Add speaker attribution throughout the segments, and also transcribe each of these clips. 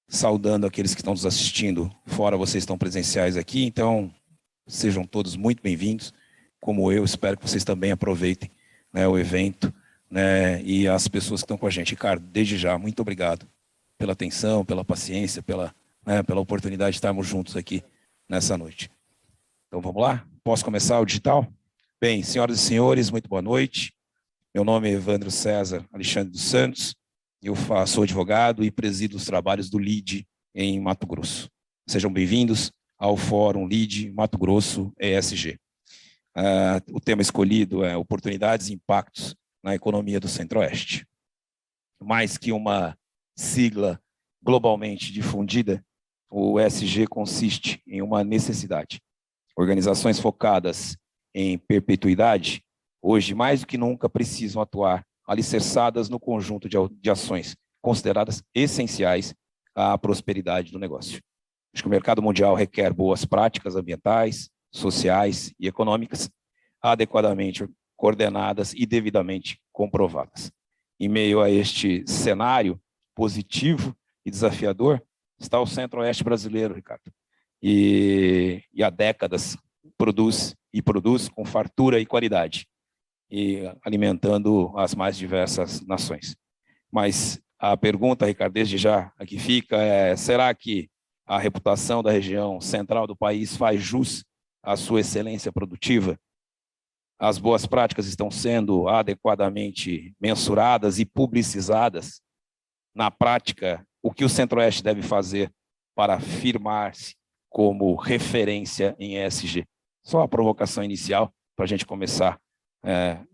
Speaker 1: saudando aqueles que estão nos assistindo, fora vocês estão presenciais aqui, então sejam todos muito bem-vindos, como eu, espero que vocês também aproveitem, né, o evento, né, e as pessoas que estão com a gente. Ricardo, desde já, muito obrigado pela atenção, pela paciência, pela oportunidade de estarmos juntos aqui nessa noite. Então vamos lá? Posso começar o digital? Bem, senhoras e senhores, muito boa noite. Meu nome é Evandro César Alexandre dos Santos, eu sou advogado e presido os trabalhos do LIDE em Mato Grosso. Sejam bem-vindos ao Fórum LIDE Mato Grosso ESG. O tema escolhido é Oportunidades e Impactos na Economia do Centro-Oeste. Mais que uma sigla globalmente difundida, o ESG consiste em uma necessidade. Organizações focadas em perpetuidade, hoje mais do que nunca precisam atuar alicerçadas no conjunto de ações consideradas essenciais à prosperidade do negócio. Acho que o mercado mundial requer boas práticas ambientais, sociais e econômicas adequadamente coordenadas e devidamente comprovadas. Em meio a este cenário positivo e desafiador, está o Centro-Oeste brasileiro, Ricardo, e há décadas produz com fartura e qualidade, e alimentando as mais diversas nações. Mas a pergunta, Ricardo, desde já aqui fica, será que a reputação da região central do país faz jus à sua excelência produtiva? As boas práticas estão sendo adequadamente mensuradas e publicizadas? Na prática, o que o Centro-Oeste deve fazer para afirmar-se como referência em ESG? Só a provocação inicial para a gente começar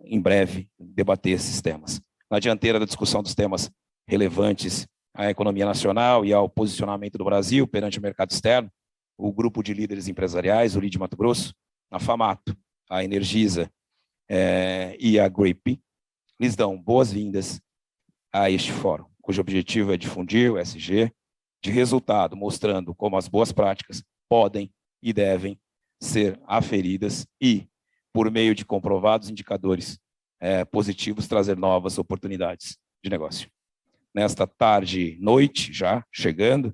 Speaker 1: em breve debater esses temas. Na dianteira da discussão dos temas relevantes à economia nacional e ao posicionamento do Brasil perante o mercado externo, o grupo de líderes empresariais, o LIDE Mato Grosso, a FAMATO, a Energisa e a GRIP, lhes dão boas-vindas a este fórum, cujo objetivo é difundir o ESG, de resultado, mostrando como as boas práticas podem e devem ser aferidas e, por meio de comprovados indicadores positivos, trazer novas oportunidades de negócio. Nesta tarde, noite, já chegando,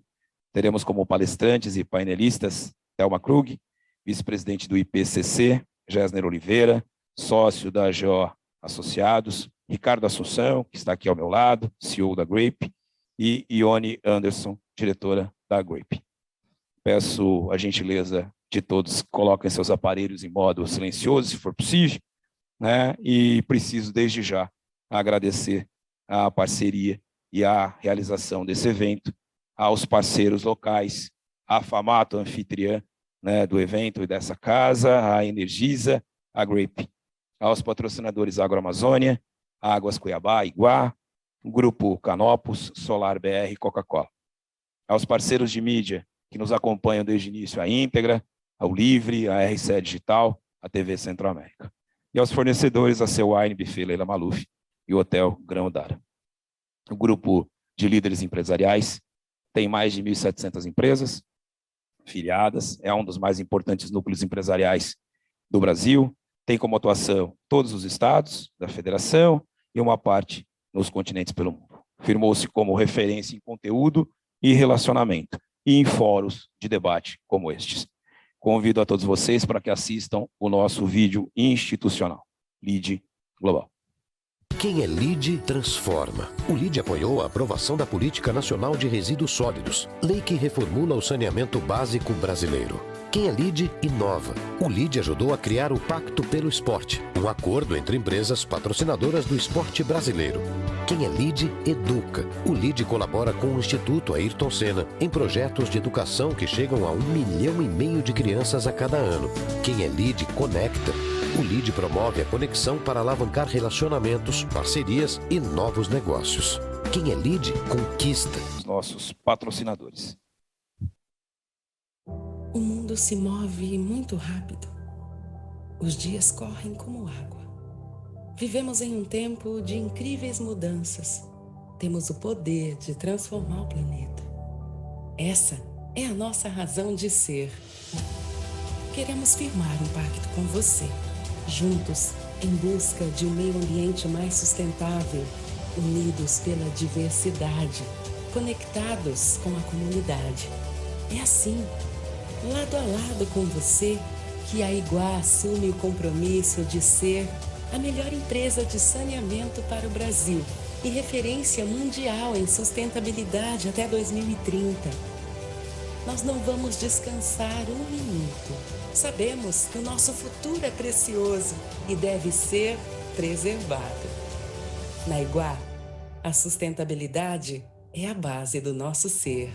Speaker 1: teremos como palestrantes e painelistas Thelma Krug, vice-presidente do IPCC, Gessner Oliveira, sócio da AGO Associados, Ricardo Assunção, que está aqui ao meu lado, CEO da GRIP, e Ione Anderson, diretora da GRIP. Peço a gentileza de todos que coloquem seus aparelhos em modo silencioso, se for possível, né? E preciso, desde já, agradecer a parceria e a realização desse evento aos parceiros locais, a FAMATO, anfitriã, né, do evento e dessa casa, a Energisa, a GRIP, aos patrocinadores Agroamazônia, Águas Cuiabá, Iguá, o Grupo Canopus, Solar BR e Coca-Cola. Aos parceiros de mídia que nos acompanham desde o início, a Íntegra, ao Livre, a RCE Digital, a TV Centro-América. E aos fornecedores, a Seu Wine, Buffet Leila Maluf e o Hotel Grão Dara. O grupo de líderes empresariais tem mais de 1.700 empresas filiadas, é um dos mais importantes núcleos empresariais do Brasil, tem como atuação todos os estados da federação e uma parte nos continentes pelo mundo. Firmou-se como referência em conteúdo e relacionamento e em fóruns de debate como estes. Convido a todos vocês para que assistam o nosso vídeo institucional, LIDE Global.
Speaker 2: Quem é LIDE transforma. O LIDE apoiou a aprovação da Política Nacional de Resíduos Sólidos, lei que reformula o saneamento básico brasileiro. Quem é LIDE inova. O LIDE ajudou a criar o Pacto pelo Esporte, um acordo entre empresas patrocinadoras do esporte brasileiro. Quem é LIDE educa. O LIDE colabora com o Instituto Ayrton Senna em projetos de educação que chegam a 1,5 milhão de crianças a cada ano. Quem é LIDE conecta. O LIDE promove a conexão para alavancar relacionamentos, parcerias e novos negócios. Quem é LIDE conquista.
Speaker 1: Os nossos patrocinadores.
Speaker 3: O mundo se move muito rápido. Os dias correm como água. Vivemos em um tempo de incríveis mudanças. Temos o poder de transformar o planeta. Essa é a nossa razão de ser. Queremos firmar um pacto com você, juntos em busca de um meio ambiente mais sustentável, unidos pela diversidade, conectados com a comunidade. É assim, lado a lado com você, que a Iguá assume o compromisso de ser a melhor empresa de saneamento para o Brasil e referência mundial em sustentabilidade até 2030. Nós não vamos descansar um minuto. Sabemos que o nosso futuro é precioso e deve ser preservado. Na Iguá, a sustentabilidade é a base do nosso ser.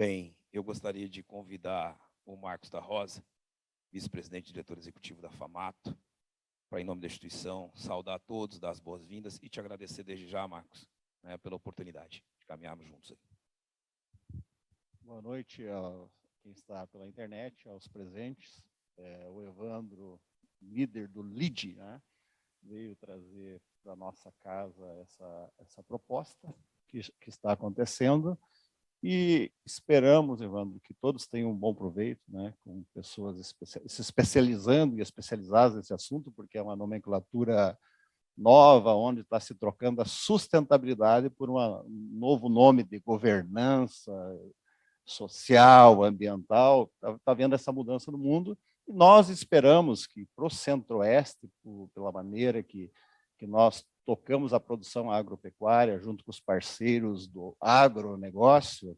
Speaker 1: Bem, eu gostaria de convidar o Marcos da Rosa, vice-presidente e diretor executivo da FAMATO, para, em nome da instituição, saudar a todos, dar as boas-vindas e te agradecer desde já, Marcos, né, pela oportunidade de caminharmos juntos aí.
Speaker 4: Boa noite a quem está pela internet, aos presentes. O Evandro, líder do LID, né, veio trazer para a nossa casa essa proposta que está acontecendo. E esperamos, Evandro, que todos tenham um bom proveito, né, com pessoas se especializando e especializadas nesse assunto, porque é uma nomenclatura nova, onde está se trocando a sustentabilidade por um novo nome de governança social, ambiental. Está vendo essa mudança no mundo, e nós esperamos que, para o Centro-Oeste, pela maneira que nós tocamos a produção agropecuária junto com os parceiros do agronegócio,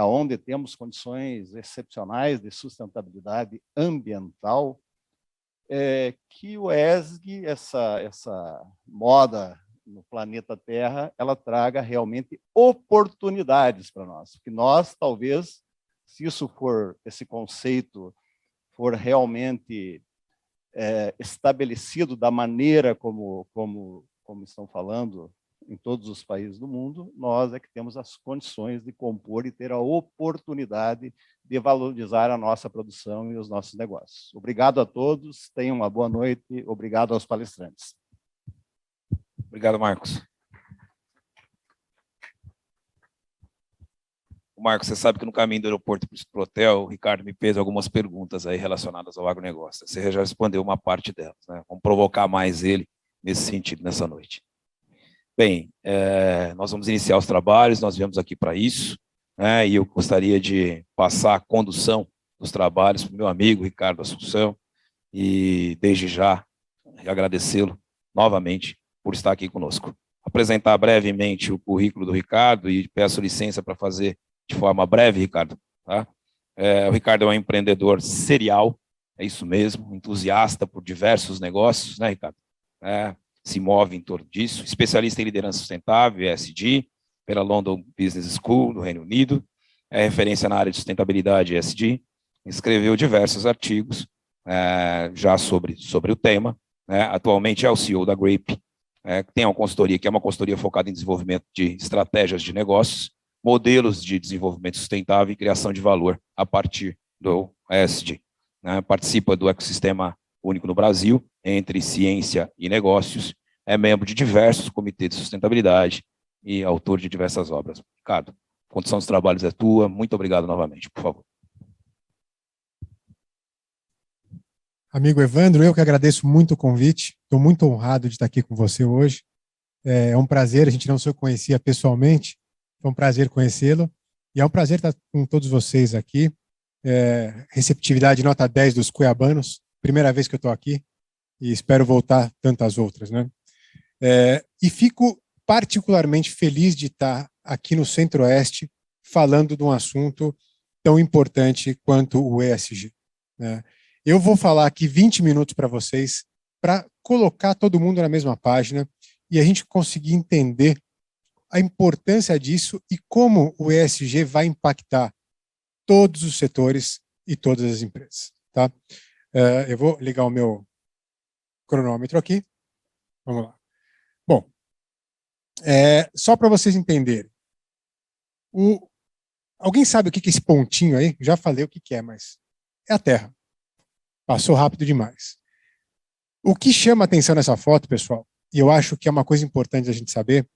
Speaker 4: onde temos condições excepcionais de sustentabilidade ambiental, que o ESG, essa moda no planeta Terra, ela traga realmente oportunidades para nós. Porque nós, talvez, se esse conceito for realmente estabelecido da maneira como estão falando em todos os países do mundo, nós é que temos as condições de compor e ter a oportunidade de valorizar a nossa produção e os nossos negócios. Obrigado a todos, tenham uma boa noite, obrigado aos palestrantes.
Speaker 1: Obrigado, Marcos. Marcos, você sabe que no caminho do aeroporto para o hotel, o Ricardo me fez algumas perguntas aí relacionadas ao agronegócio. Você já respondeu uma parte delas, né? Vamos provocar mais ele nesse sentido, nessa noite. Bem, nós vamos iniciar os trabalhos, nós viemos aqui para isso, né? E eu gostaria de passar a condução dos trabalhos para o meu amigo Ricardo Assunção, e desde já agradecê-lo novamente por estar aqui conosco. Apresentar brevemente o currículo do Ricardo, e peço licença para fazer de forma breve, Ricardo. Tá? O Ricardo é um empreendedor serial, é isso mesmo, entusiasta por diversos negócios, né, Ricardo? Se move em torno disso, especialista em liderança sustentável, ESG, pela London Business School, do Reino Unido, é referência na área de sustentabilidade ESG, escreveu diversos artigos já sobre o tema, né? Atualmente é o CEO da Grape, tem uma consultoria, que é uma consultoria focada em desenvolvimento de estratégias de negócios, modelos de desenvolvimento sustentável e criação de valor a partir do ESG. Né? Participa do ecossistema único no Brasil, entre ciência e negócios, é membro de diversos comitês de sustentabilidade e autor de diversas obras. Ricardo, a condução dos trabalhos é tua, muito obrigado novamente, por favor.
Speaker 5: Amigo Evandro, eu que agradeço muito o convite, estou muito honrado de estar aqui com você hoje. É um prazer, a gente não se conhecia pessoalmente, foi um prazer conhecê-lo, e é um prazer estar com todos vocês aqui. Receptividade nota 10 dos cuiabanos, primeira vez que eu estou aqui, e espero voltar tantas outras, né? E fico particularmente feliz de estar aqui no Centro-Oeste falando de um assunto tão importante quanto o ESG, né? Eu vou falar aqui 20 minutos para vocês, para colocar todo mundo na mesma página e a gente conseguir entender a importância disso e como o ESG vai impactar todos os setores e todas as empresas. Tá? Eu vou ligar o meu cronômetro aqui. Vamos lá. Bom, só para vocês entenderem. Alguém sabe o que é esse pontinho aí? Já falei o que é, mas é a Terra. Passou rápido demais. O que chama atenção nessa foto, pessoal, e eu acho que é uma coisa importante a gente saber,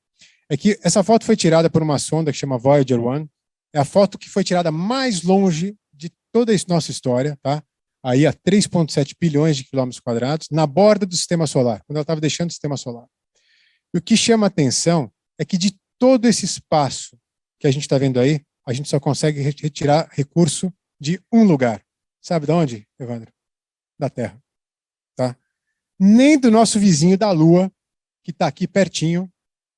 Speaker 5: é que essa foto foi tirada por uma sonda que chama Voyager 1. É a foto que foi tirada mais longe de toda a nossa história, tá? Aí a 3,7 bilhões de quilômetros quadrados, na borda do sistema solar, quando ela estava deixando o sistema solar. E o que chama atenção é que de todo esse espaço que a gente está vendo aí, a gente só consegue retirar recurso de um lugar. Sabe de onde, Evandro? Da Terra. Tá? Nem do nosso vizinho da Lua, que está aqui pertinho,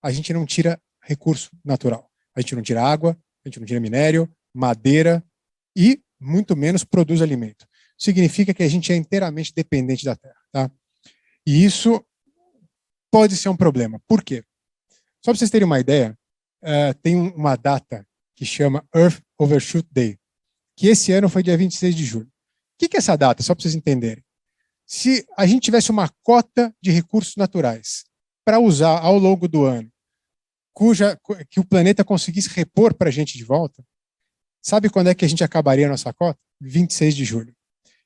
Speaker 5: a gente não tira recurso natural. A gente não tira água, a gente não tira minério, madeira e muito menos produz alimento. Significa que a gente é inteiramente dependente da Terra. Tá? E isso pode ser um problema. Por quê? Só para vocês terem uma ideia, tem uma data que chama Earth Overshoot Day, que esse ano foi dia 26 de julho. O que é essa data? Só para vocês entenderem. Se a gente tivesse uma cota de recursos naturais para usar ao longo do ano, que o planeta conseguisse repor para a gente de volta, sabe quando é que a gente acabaria a nossa cota? 26 de julho.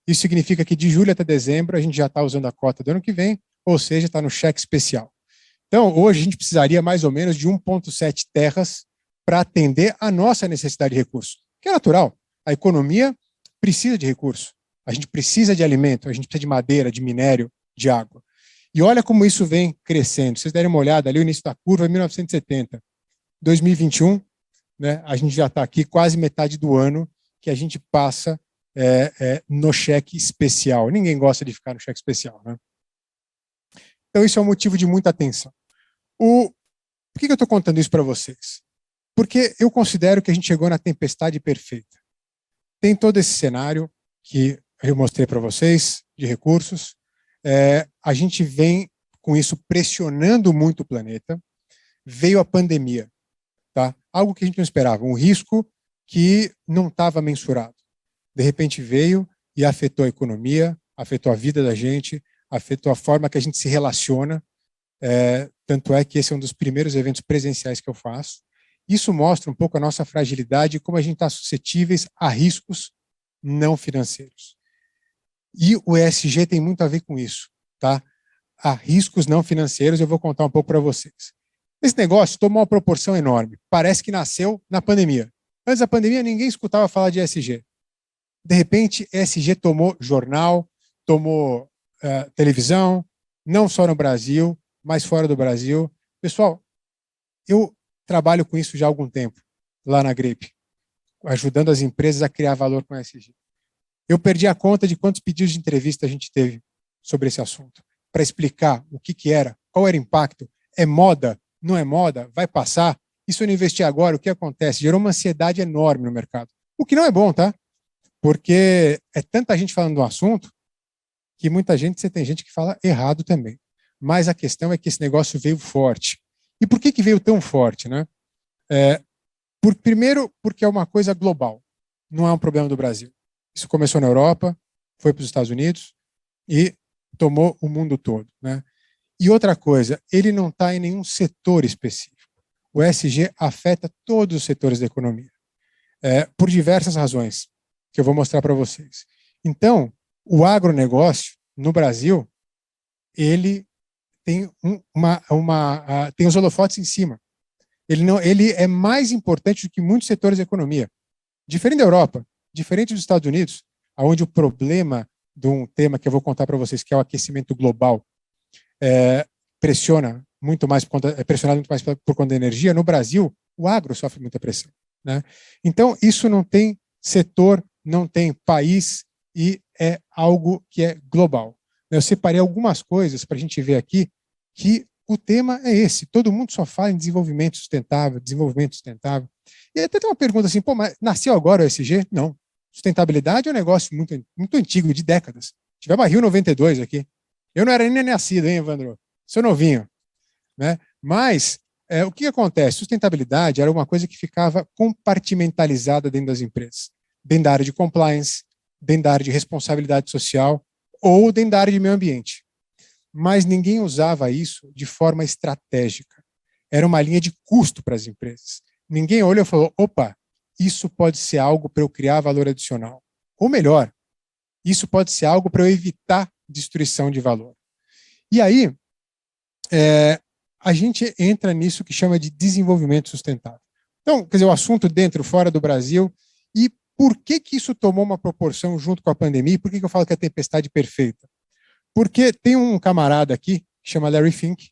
Speaker 5: Isso significa que de julho até dezembro a gente já está usando a cota do ano que vem, ou seja, está no cheque especial. Então, hoje a gente precisaria mais ou menos de 1,7 terras para atender a nossa necessidade de recurso, que é natural. A economia precisa de recurso. A gente precisa de alimento, a gente precisa de madeira, de minério, de água. E olha como isso vem crescendo. Se vocês derem uma olhada ali, o início da curva é 1970. 2021, né, a gente já está aqui quase metade do ano que a gente passa no cheque especial. Ninguém gosta de ficar no cheque especial, né? Então isso é um motivo de muita atenção. Por que eu estou contando isso para vocês? Porque eu considero que a gente chegou na tempestade perfeita. Tem todo esse cenário que eu mostrei para vocês, de recursos. A gente vem com isso pressionando muito o planeta. Veio a pandemia, tá? Algo que a gente não esperava, um risco que não estava mensurado. De repente veio e afetou a economia, afetou a vida da gente, afetou a forma que a gente se relaciona. Tanto é que esse é um dos primeiros eventos presenciais que eu faço. Isso mostra um pouco a nossa fragilidade e como a gente está suscetíveis a riscos não financeiros. E o ESG tem muito a ver com isso, tá? Há riscos não financeiros, eu vou contar um pouco para vocês. Esse negócio tomou uma proporção enorme. Parece que nasceu na pandemia. Antes da pandemia, ninguém escutava falar de ESG. De repente, ESG tomou jornal, tomou televisão, não só no Brasil, mas fora do Brasil. Pessoal, eu trabalho com isso já há algum tempo, lá na Grape, ajudando as empresas a criar valor com ESG. Eu perdi a conta de quantos pedidos de entrevista a gente teve sobre esse assunto, para explicar o que era, qual era o impacto, é moda, não é moda, vai passar, e se eu não investir agora, o que acontece? Gerou uma ansiedade enorme no mercado, o que não é bom, tá? Porque é tanta gente falando do assunto, que muita gente, você tem gente que fala errado também. Mas a questão é que esse negócio veio forte. E por que veio tão forte, né? Primeiro, porque é uma coisa global, não é um problema do Brasil. Isso começou na Europa, foi para os Estados Unidos e tomou o mundo todo, né? E outra coisa, ele não está em nenhum setor específico. O ESG afeta todos os setores da economia, por diversas razões, que eu vou mostrar para vocês. Então, o agronegócio, no Brasil, ele tem tem os holofotes em cima. Ele é mais importante do que muitos setores da economia. Diferente da Europa, diferente dos Estados Unidos, onde o problema de um tema que eu vou contar para vocês, que é o aquecimento global, pressiona muito mais é pressionado muito mais por conta da energia. No Brasil, o agro sofre muita pressão, né? Então, isso não tem setor, não tem país e é algo que é global. Eu separei algumas coisas para a gente ver aqui que o tema é esse. Todo mundo só fala em desenvolvimento sustentável, desenvolvimento sustentável. E até tem uma pergunta assim, pô, mas nasceu agora o ESG? Não. Sustentabilidade é um negócio muito, muito antigo, de décadas. Tivemos a Rio 92 aqui. Eu não era nem nascido, hein, Evandro? Sou novinho, né? Mas o que acontece? Sustentabilidade era uma coisa que ficava compartimentalizada dentro das empresas. Dentro da área de compliance, dentro da área de responsabilidade social. ou dentro da área de meio ambiente. Mas ninguém usava isso de forma estratégica. Era uma linha de custo para as empresas. Ninguém olhou e falou, opa, isso pode ser algo para eu criar valor adicional. Ou melhor, isso pode ser algo para eu evitar destruição de valor. E aí, a gente entra nisso que chama de desenvolvimento sustentável. Então, quer dizer, o assunto dentro, fora do Brasil, e por que isso tomou uma proporção junto com a pandemia, e por que eu falo que é a tempestade perfeita? Porque tem um camarada aqui, que chama Larry Fink.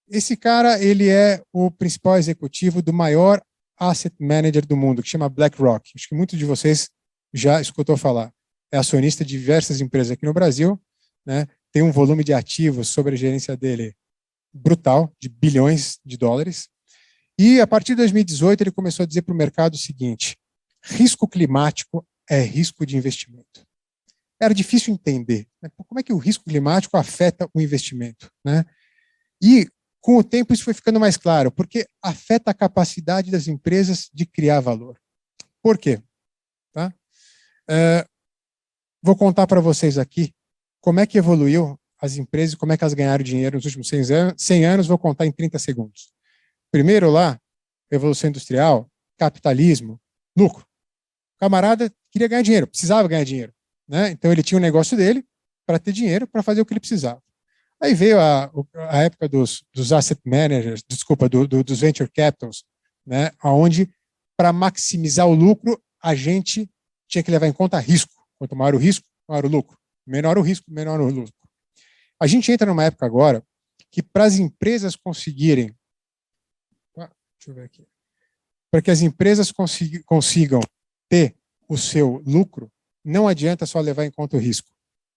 Speaker 5: Esse cara, ele é o principal executivo do maior asset manager do mundo, que chama BlackRock. Acho que muitos de vocês já escutou falar. É acionista de diversas empresas aqui no Brasil, né? Tem um volume de ativos sobre a gerência dele brutal, de bilhões de dólares. E a partir de 2018 ele começou a dizer para o mercado o seguinte: risco climático é risco de investimento. Era difícil entender, né? Como é que o risco climático afeta o investimento, né? E com o tempo isso foi ficando mais claro, porque afeta a capacidade das empresas de criar valor. Por quê? Tá? Vou contar para vocês aqui como é que evoluiu as empresas e como é que elas ganharam dinheiro nos últimos 100 anos, vou contar em 30 segundos. Primeiro lá, Revolução Industrial, capitalismo, lucro. O camarada queria ganhar dinheiro, precisava ganhar dinheiro, né? Então ele tinha um negócio dele para ter dinheiro para fazer o que ele precisava. Aí veio a época dos asset managers, desculpa, dos venture capitals, né? Onde, para maximizar o lucro, a gente tinha que levar em conta risco. Quanto maior o risco, maior o lucro. Menor o risco, menor o lucro. A gente entra numa época agora que, para as empresas conseguirem. Deixa eu ver aqui. Para que as empresas consigam ter o seu lucro, não adianta só levar em conta o risco.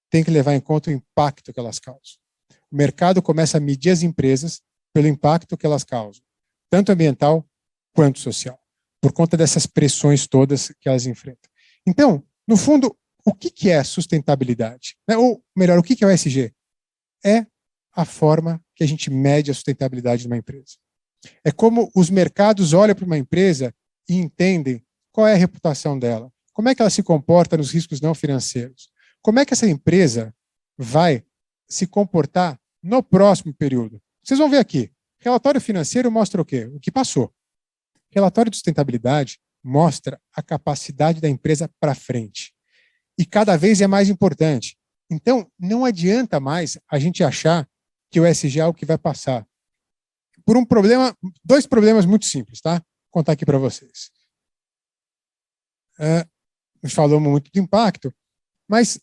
Speaker 5: Tem que levar em conta o impacto que elas causam. O mercado começa a medir as empresas pelo impacto que elas causam, tanto ambiental quanto social, por conta dessas pressões todas que elas enfrentam. Então, no fundo, o que é sustentabilidade? Ou melhor, o que é o ESG? É a forma que a gente mede a sustentabilidade de uma empresa. É como os mercados olham para uma empresa e entendem qual é a reputação dela, como é que ela se comporta nos riscos não financeiros, como é que essa empresa vai se comportar no próximo período. Vocês vão ver aqui, relatório financeiro mostra o quê? O que passou. Relatório de sustentabilidade mostra a capacidade da empresa para frente. E cada vez é mais importante. Então, não adianta mais a gente achar que o ESG é o que vai passar. Por um problema, dois problemas muito simples, tá? Vou contar aqui para vocês. Nós falamos muito do impacto, mas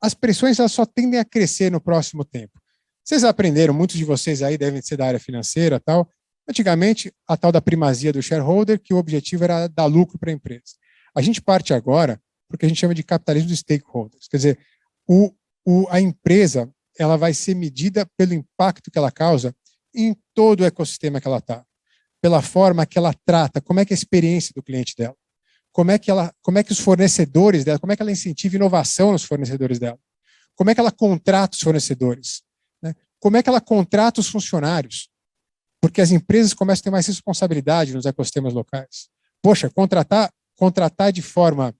Speaker 5: as pressões elas só tendem a crescer no próximo tempo. Vocês aprenderam, muitos de vocês aí devem ser da área financeira, tal. Antigamente, a tal da primazia do shareholder, que o objetivo era dar lucro para a empresa. A gente parte agora porque a gente chama de capitalismo de stakeholders. Quer dizer, a empresa ela vai ser medida pelo impacto que ela causa em todo o ecossistema que ela está, pela forma que ela trata, como é que é a experiência do cliente dela, como é que os fornecedores dela, como é que ela incentiva inovação nos fornecedores dela, como é que ela contrata os fornecedores, né? Como é que ela contrata os funcionários, porque as empresas começam a ter mais responsabilidade nos ecossistemas locais. Poxa, contratar de forma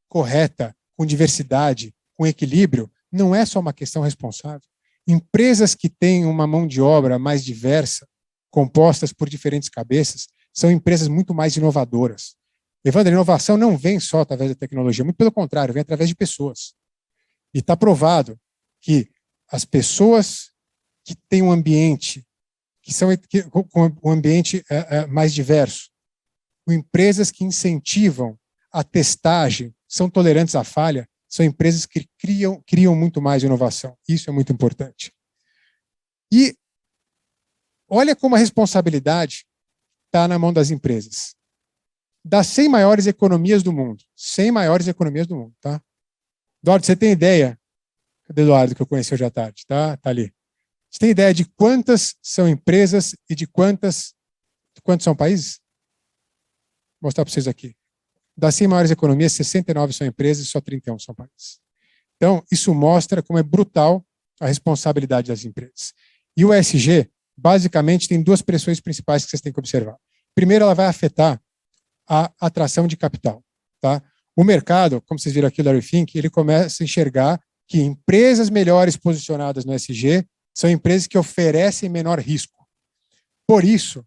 Speaker 5: correta, com diversidade, com equilíbrio, não é só uma questão responsável. Empresas que têm uma mão de obra mais diversa, compostas por diferentes cabeças, são empresas muito mais inovadoras. Evandro, a inovação não vem só através da tecnologia, muito pelo contrário, vem através de pessoas. E está provado que as pessoas que têm um ambiente, com um ambiente mais diverso, com empresas que incentivam a testagem, são tolerantes à falha, são empresas que criam muito mais inovação. Isso é muito importante. E olha como a responsabilidade está na mão das empresas. Das 100 maiores economias do mundo. 100 maiores economias do mundo, tá? Eduardo, você tem ideia? Cadê o Eduardo que eu conheci hoje à tarde? Tá ali. Você tem ideia de quantas são empresas e de quantos são países? Vou mostrar para vocês aqui. Das 100 maiores economias, 69 são empresas e só 31 são países. Então, isso mostra como é brutal a responsabilidade das empresas. E o ESG, basicamente, tem duas pressões principais que vocês têm que observar. Primeiro, ela vai afetar a atração de capital. Tá? O mercado, como vocês viram aqui, o Larry Fink, ele começa a enxergar que empresas melhores posicionadas no ESG são empresas que oferecem menor risco. Por isso,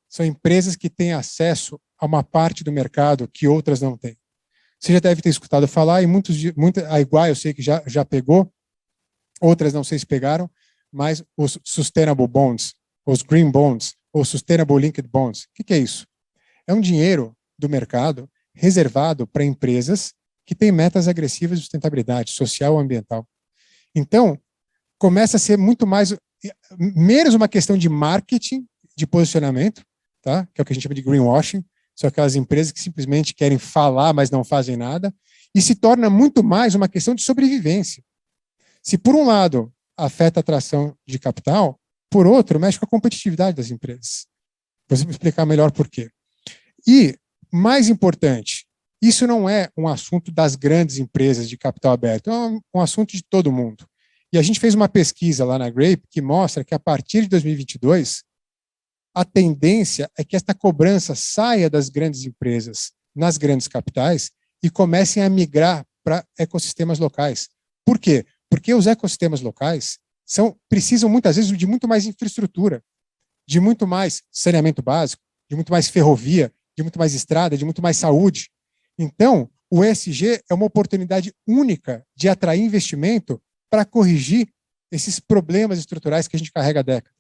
Speaker 5: são empresas que têm acesso a uma parte do mercado que outras não têm. Você já deve ter escutado falar, e a Igual eu sei que já pegou, outras não sei se pegaram, mas os Sustainable Bonds, os Green Bonds, ou Sustainable Linked Bonds. O que é isso? É um dinheiro do mercado reservado para empresas que têm metas agressivas de sustentabilidade social e ambiental. Então, começa a ser muito mais, menos uma questão de marketing, de posicionamento, tá? Que é o que a gente chama de greenwashing, são aquelas empresas que simplesmente querem falar, mas não fazem nada, e se torna muito mais uma questão de sobrevivência. Se, por um lado, afeta a atração de capital, por outro, mexe com a competitividade das empresas. Vou explicar melhor por quê. E, mais importante, isso não é um assunto das grandes empresas de capital aberto, é um assunto de todo mundo. E a gente fez uma pesquisa lá na Grape que mostra que, a partir de 2022, a tendência é que esta cobrança saia das grandes empresas nas grandes capitais e comecem a migrar para ecossistemas locais. Por quê? Porque os ecossistemas locais precisam muitas vezes de muito mais infraestrutura, de muito mais saneamento básico, de muito mais ferrovia, de muito mais estrada, de muito mais saúde. Então, o ESG é uma oportunidade única de atrair investimento para corrigir esses problemas estruturais que a gente carrega há décadas.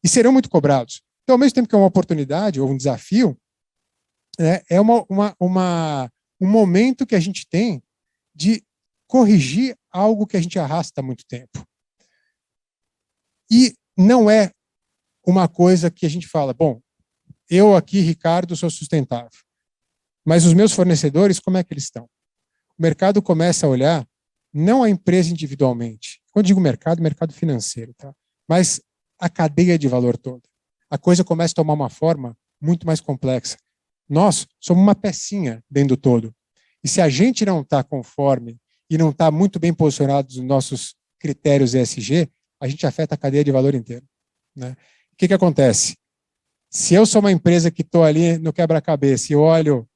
Speaker 5: E serão muito cobrados. Então, ao mesmo tempo que é uma oportunidade ou um desafio, né, é um momento que a gente tem de corrigir algo que a gente arrasta há muito tempo. E não é uma coisa que a gente fala, bom, eu aqui, Ricardo, sou sustentável, mas os meus fornecedores, como é que eles estão? O mercado começa a olhar não a empresa individualmente, quando digo mercado, mercado financeiro, tá? Mas a cadeia de valor toda. A coisa começa a tomar uma forma muito mais complexa. Nós somos uma pecinha dentro do todo. E se a gente não está conforme e não está muito bem posicionado nos nossos critérios ESG, a gente afeta a cadeia de valor inteira, né? O que acontece? Se eu sou uma empresa que estou ali no quebra-cabeça e olho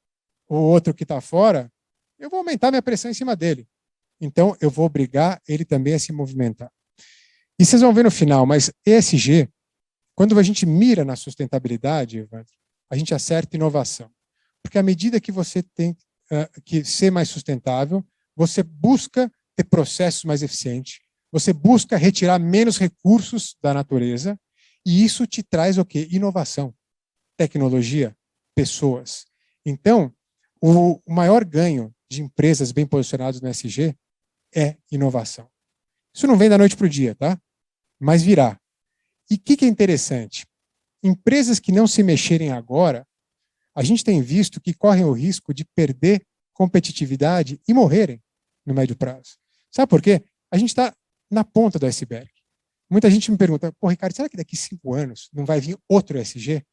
Speaker 5: o outro que está fora, eu vou aumentar minha pressão em cima dele. Então, eu vou obrigar ele também a se movimentar. E vocês vão ver no final, mas ESG, quando a gente mira na sustentabilidade, Evandro, a gente acerta inovação. Porque à medida que você tem que ser mais sustentável, você busca ter processos mais eficientes, você busca retirar menos recursos da natureza, e isso te traz o quê? Inovação, tecnologia, pessoas. Então, o maior ganho de empresas bem posicionadas no ESG é inovação. Isso não vem da noite para o dia, tá? Mas virá. E o que é interessante? Empresas que não se mexerem agora, a gente tem visto que correm o risco de perder competitividade e morrerem no médio prazo. Sabe por quê? A gente está na ponta do iceberg. Muita gente me pergunta, pô, Ricardo, será que daqui 5 anos não vai vir outro ESG?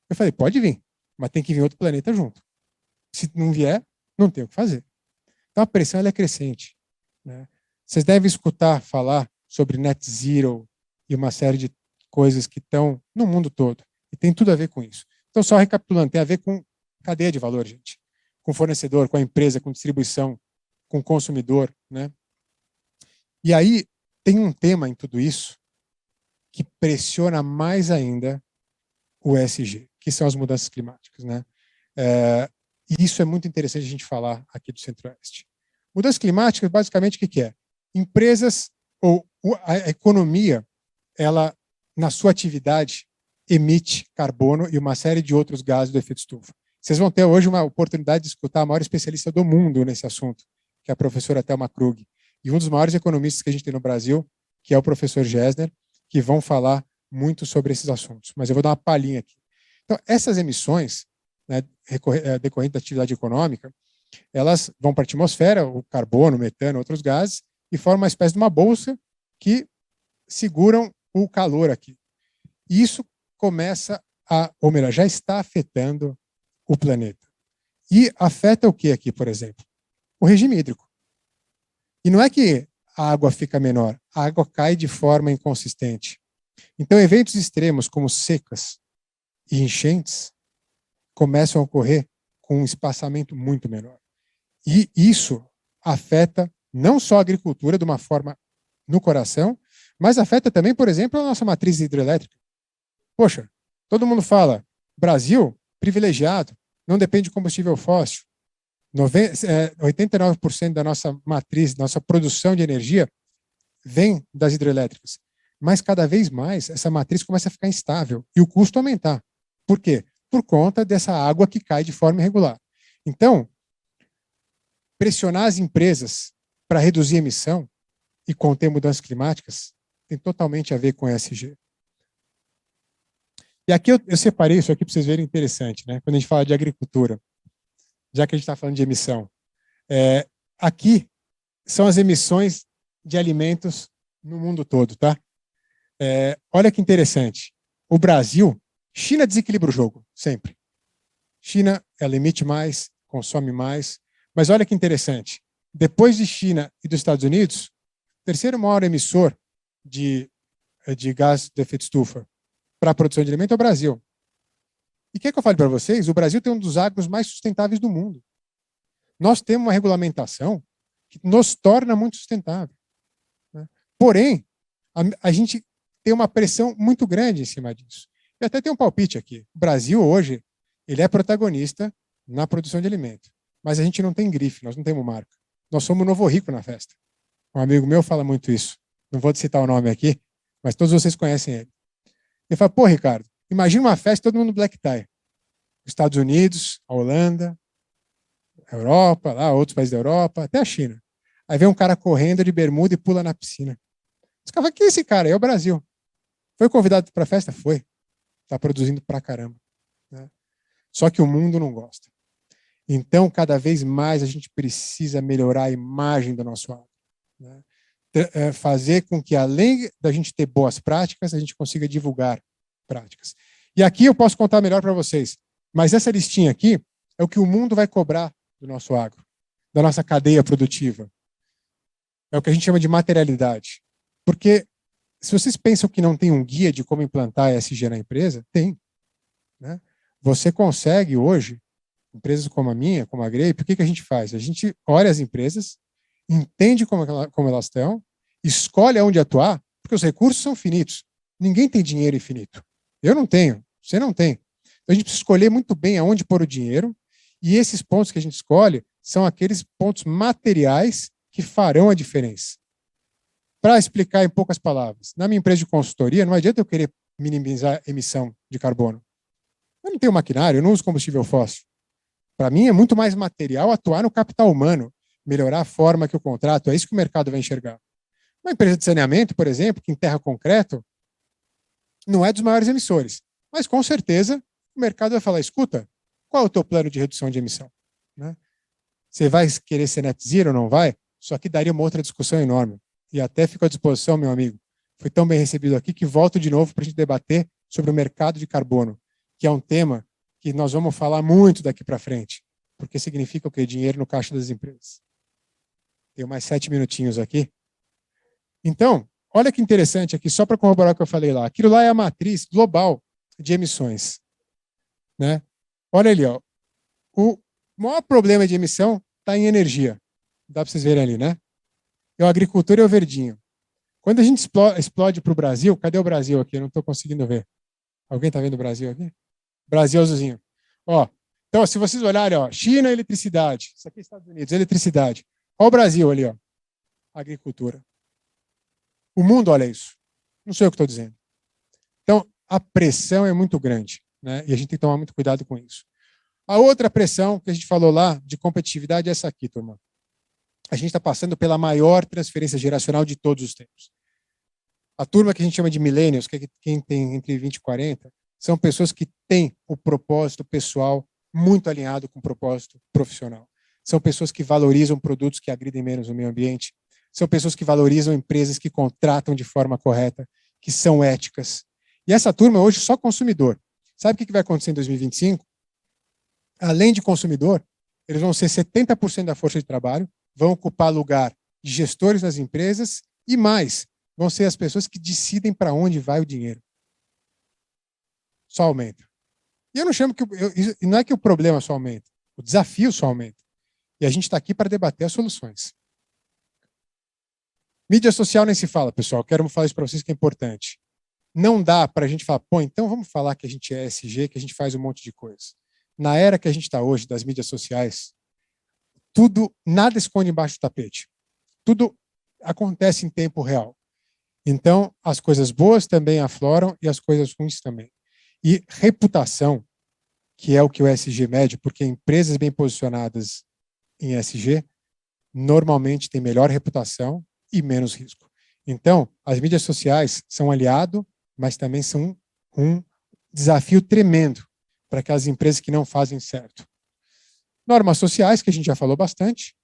Speaker 5: Eu falei, pode vir, mas tem que vir outro planeta junto. Se não vier, não tem o que fazer. Então a pressão ela é crescente, né? Vocês devem escutar falar sobre net zero e uma série de coisas que estão no mundo todo. E tem tudo a ver com isso. Então, só recapitulando, tem a ver com cadeia de valor, gente. Com fornecedor, com a empresa, com distribuição, com o consumidor, né? E aí, tem um tema em tudo isso que pressiona mais ainda o ESG, que são as mudanças climáticas, né? E isso é muito interessante a gente falar aqui do Centro-Oeste. Mudanças climáticas, basicamente, o que é? Empresas ou a economia, ela, na sua atividade, emite carbono e uma série de outros gases do efeito estufa. Vocês vão ter hoje uma oportunidade de escutar a maior especialista do mundo nesse assunto, que é a professora Thelma Krug, e um dos maiores economistas que a gente tem no Brasil, que é o professor Gessner, que vão falar muito sobre esses assuntos. Mas eu vou dar uma palhinha aqui. Então, essas emissões, né, decorrentes da atividade econômica, elas vão para a atmosfera, o carbono, o metano, outros gases, e formam uma espécie de uma bolsa que seguram o calor aqui. E isso começa ou melhor, já está afetando o planeta. E afeta o que aqui, por exemplo? O regime hídrico. E não é que a água fica menor, a água cai de forma inconsistente. Então, eventos extremos como secas e enchentes começam a ocorrer com um espaçamento muito menor. E isso afeta não só a agricultura de uma forma no coração, mas afeta também, por exemplo, a nossa matriz hidrelétrica. Poxa, todo mundo fala, Brasil, privilegiado, não depende de combustível fóssil. 89% da nossa matriz, nossa produção de energia vem das hidrelétricas. Mas cada vez mais essa matriz começa a ficar instável e o custo aumentar. Por quê? Por conta dessa água que cai de forma irregular. Então, pressionar as empresas para reduzir a emissão e conter mudanças climáticas tem totalmente a ver com ESG. E aqui eu separei isso aqui para vocês verem interessante, né? Quando a gente fala de agricultura, já que a gente está falando de emissão. Aqui são as emissões de alimentos no mundo todo, tá? Olha que interessante. O Brasil, China desequilibra o jogo, sempre. China, ela emite mais, consome mais, mas olha que interessante. Depois de China e dos Estados Unidos, o terceiro maior emissor de gás de efeito estufa para a produção de alimento é o Brasil. E quer que eu fale para vocês? O Brasil tem um dos agros mais sustentáveis do mundo. Nós temos uma regulamentação que nos torna muito sustentável, né? Porém, a gente tem uma pressão muito grande em cima disso. E até tem um palpite aqui. O Brasil, hoje, ele é protagonista na produção de alimento. Mas a gente não tem grife, nós não temos marca. Nós somos o novo rico na festa. Um amigo meu fala muito isso. Não vou citar o nome aqui, mas todos vocês conhecem ele. Ele fala, pô, Ricardo, imagina uma festa, todo mundo black tie. Estados Unidos, a Holanda, a Europa, lá, outros países da Europa, até a China. Aí vem um cara correndo de bermuda e pula na piscina. Os caras falam, quem é esse cara? É o Brasil. Foi convidado para a festa? Foi. Está produzindo pra caramba, né? Só que o mundo não gosta. Então, cada vez mais a gente precisa melhorar a imagem do nosso agro, né? Fazer com que, além da gente ter boas práticas, a gente consiga divulgar práticas. E aqui eu posso contar melhor para vocês, mas essa listinha aqui é o que o mundo vai cobrar do nosso agro, da nossa cadeia produtiva. É o que a gente chama de materialidade. Porque se vocês pensam que não tem um guia de como implantar ESG na empresa, tem, né? Você consegue hoje, empresas como a minha, como a Grape, o que a gente faz? A gente olha as empresas, entende como elas estão, escolhe aonde atuar, porque os recursos são finitos. Ninguém tem dinheiro infinito. Eu não tenho, você não tem. Então a gente precisa escolher muito bem aonde pôr o dinheiro, e esses pontos que a gente escolhe são aqueles pontos materiais que farão a diferença. Para explicar em poucas palavras, na minha empresa de consultoria, não adianta eu querer minimizar a emissão de carbono. Eu não tenho maquinário, eu não uso combustível fóssil. Para mim é muito mais material atuar no capital humano, melhorar a forma que eu contrato, é isso que o mercado vai enxergar. Uma empresa de saneamento, por exemplo, que enterra concreto, não é dos maiores emissores, mas com certeza o mercado vai falar, escuta, qual é o teu plano de redução de emissão, né? Você vai querer ser net zero ou não vai? Só que daria uma outra discussão enorme. E até fico à disposição, meu amigo. Fui tão bem recebido aqui que volto de novo para a gente debater sobre o mercado de carbono, que é um tema que nós vamos falar muito daqui para frente, porque significa o quê? Dinheiro no caixa das empresas. Tenho mais 7 minutinhos aqui. Então, olha que interessante aqui, só para corroborar o que eu falei lá. Aquilo lá é a matriz global de emissões, né? Olha ali, ó. O maior problema de emissão está em energia. Dá para vocês verem ali, né? É a agricultura e o verdinho. Quando a gente explode para o Brasil, cadê o Brasil aqui? Eu não estou conseguindo ver. Alguém está vendo o Brasil aqui? Brasil azulzinho. Ó, então, se vocês olharem, ó, China, eletricidade. Isso aqui é Estados Unidos, eletricidade. Olha o Brasil ali, ó. Agricultura. O mundo olha isso. Não sou eu que estou dizendo. Então, a pressão é muito grande, né? E a gente tem que tomar muito cuidado com isso. A outra pressão que a gente falou lá de competitividade é essa aqui, turma. A gente está passando pela maior transferência geracional de todos os tempos. A turma que a gente chama de millennials, que é quem tem entre 20 e 40, são pessoas que têm o propósito pessoal muito alinhado com o propósito profissional. São pessoas que valorizam produtos que agridem menos o meio ambiente. São pessoas que valorizam empresas que contratam de forma correta, que são éticas. E essa turma hoje só consumidor. Sabe o que vai acontecer em 2025? Além de consumidor, eles vão ser 70% da força de trabalho, vão ocupar lugar de gestores nas empresas e mais, vão ser as pessoas que decidem para onde vai o dinheiro. Só aumenta. E eu não chamo que... não é que o problema só aumenta, o desafio só aumenta. E a gente está aqui para debater as soluções. Mídia social nem se fala, pessoal. Quero falar isso para vocês que é importante. Não dá para a gente falar, pô, então vamos falar que a gente é ESG, que a gente faz um monte de coisa. Na era que a gente está hoje, das mídias sociais, nada esconde embaixo do tapete. Tudo acontece em tempo real. Então, as coisas boas também afloram e as coisas ruins também. E reputação, que é o que o ESG mede, porque empresas bem posicionadas em ESG normalmente têm melhor reputação e menos risco. Então, as mídias sociais são um aliado, mas também são um desafio tremendo para aquelas empresas que não fazem certo. Normas sociais, que a gente já falou bastante,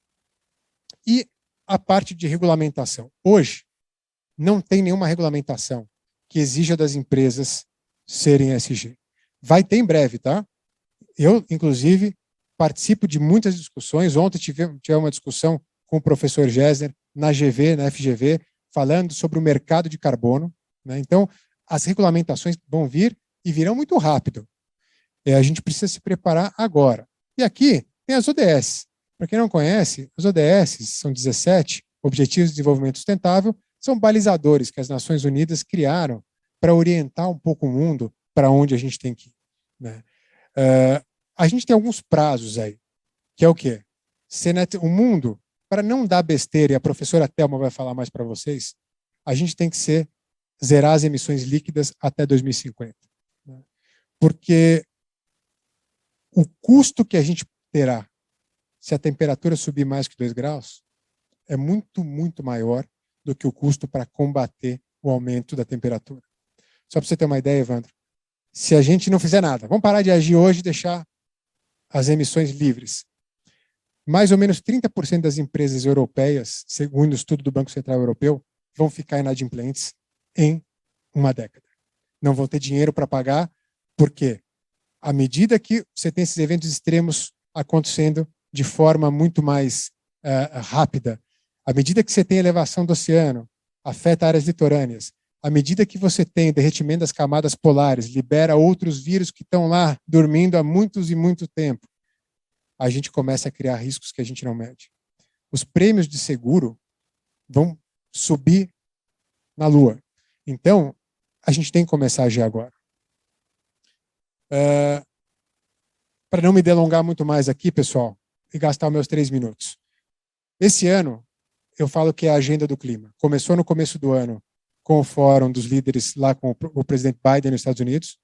Speaker 5: e a parte de regulamentação. Hoje, não tem nenhuma regulamentação que exija das empresas serem ESG. Vai ter em breve, tá? Eu, inclusive, participo de muitas discussões. Ontem tive uma discussão com o professor Gessner na GV, na FGV, falando sobre o mercado de carbono, né? Então, as regulamentações vão vir e virão muito rápido. A gente precisa se preparar agora. E aqui tem as ODS. Para quem não conhece, as ODS são 17 Objetivos de Desenvolvimento Sustentável, são balizadores que as Nações Unidas criaram para orientar um pouco o mundo para onde a gente tem que ir, né? A gente tem alguns prazos aí, que é o quê? O mundo, para não dar besteira, e a professora Thelma vai falar mais para vocês, a gente tem que zerar as emissões líquidas até 2050. Né? Porque o custo que a gente terá se a temperatura subir mais que 2 graus é muito, muito maior do que o custo para combater o aumento da temperatura. Só para você ter uma ideia, Evandro, se a gente não fizer nada, vamos parar de agir hoje e deixar as emissões livres. Mais ou menos 30% das empresas europeias, segundo o estudo do Banco Central Europeu, vão ficar inadimplentes em uma década. Não vão ter dinheiro para pagar, porque à medida que você tem esses eventos extremos acontecendo de forma muito mais rápida, à medida que você tem elevação do oceano, afeta áreas litorâneas, à medida que você tem derretimento das camadas polares, libera outros vírus que estão lá dormindo há muitos e muito tempo, a gente começa a criar riscos que a gente não mede. Os prêmios de seguro vão subir na lua. Então, a gente tem que começar a agir agora. Para não me delongar muito mais aqui, pessoal, e gastar os meus 3 minutos. Esse ano, eu falo que é a agenda do clima. Começou no começo do ano com o fórum dos líderes lá com o presidente Biden nos Estados Unidos.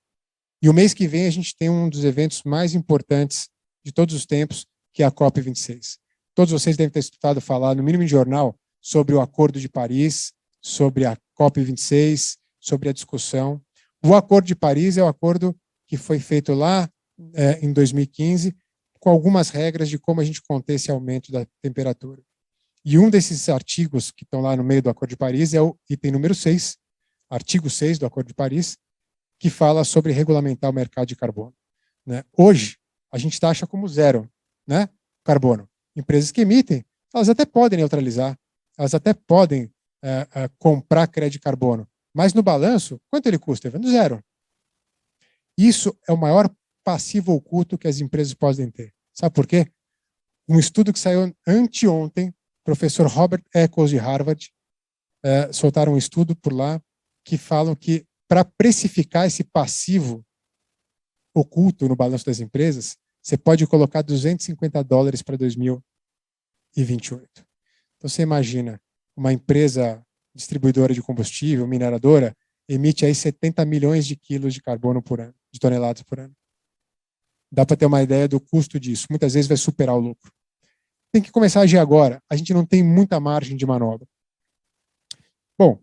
Speaker 5: E o mês que vem a gente tem um dos eventos mais importantes de todos os tempos, que é a COP26. Todos vocês devem ter escutado falar, no mínimo em jornal, sobre o Acordo de Paris, sobre a COP26, sobre a discussão. O Acordo de Paris é o acordo que foi feito lá em 2015, com algumas regras de como a gente conter esse aumento da temperatura. E um desses artigos que estão lá no meio do Acordo de Paris é o item número 6, artigo 6 do Acordo de Paris, que fala sobre regulamentar o mercado de carbono. Né? Hoje, a gente taxa como zero, né, carbono. Empresas que emitem, elas até podem neutralizar, elas até podem comprar crédito de carbono, mas no balanço, quanto ele custa? Zero. Isso é o maior passivo oculto que as empresas podem ter. Sabe por quê? Um estudo que saiu anteontem, professor Robert Eccles de Harvard, soltaram um estudo por lá que falam que para precificar esse passivo oculto no balanço das empresas, você pode colocar $250 para 2028. Então você imagina, uma empresa distribuidora de combustível, mineradora, emite aí 70 milhões de quilos de carbono por ano, de toneladas por ano. Dá para ter uma ideia do custo disso. Muitas vezes vai superar o lucro. Tem que começar a agir agora. A gente não tem muita margem de manobra. Bom,